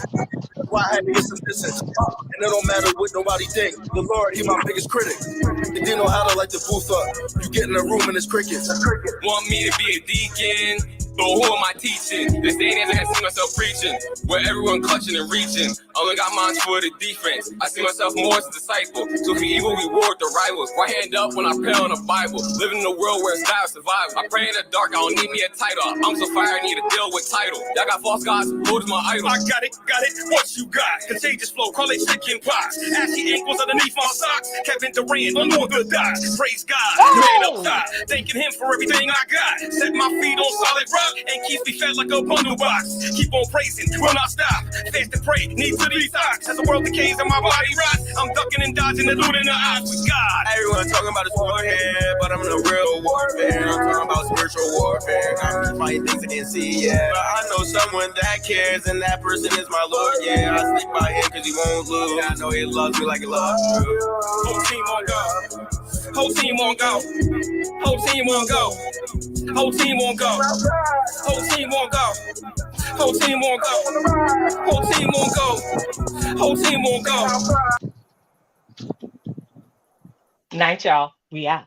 S5: That's why I had to get some distance. And it don't matter what nobody think. The Lord, he my biggest critic. They didn't know how to light the booth up. You get in a room and it's crickets.
S6: Want me to be a deacon? But who am I teaching? This day and age I see myself preaching, where everyone clutching and reaching. Only got minds for the defense. I see myself more as a disciple. So for evil we war with the rivals. Right hand up when I pray on the Bible. Living in a world where it's dire survival. I pray in the dark, I don't need me a title. I'm so fire, I need to deal with title. Y'all got false gods, Lord is my idol.
S4: I got it, what you got? Contagious flow, call it chicken pox. Ashy ankles underneath my socks. Kevin Durant, on more good dots. Praise God, man up top. Thanking him for everything I got. Set my feet on solid rock and keep me fed like a bundle box. Keep on praising, will not stop. Fast and pray, need to detox. As the world decays and my body rots, I'm ducking and dodging and looting the odds with God.
S6: Everyone talking about this warfare, but I'm in a real warfare. I'm talking about spiritual warfare. I'm fighting things I didn't see, yeah. But I know someone that cares, and that person is my Lord, yeah. I stick by him because he won't lose. I know he loves me like he loves you.
S4: Whole team on go. Whole team on go. Whole team on go. Whole team on go. Whole team on go. Whole team on go. Whole team on go. Whole team on go.
S1: Night, y'all. We out.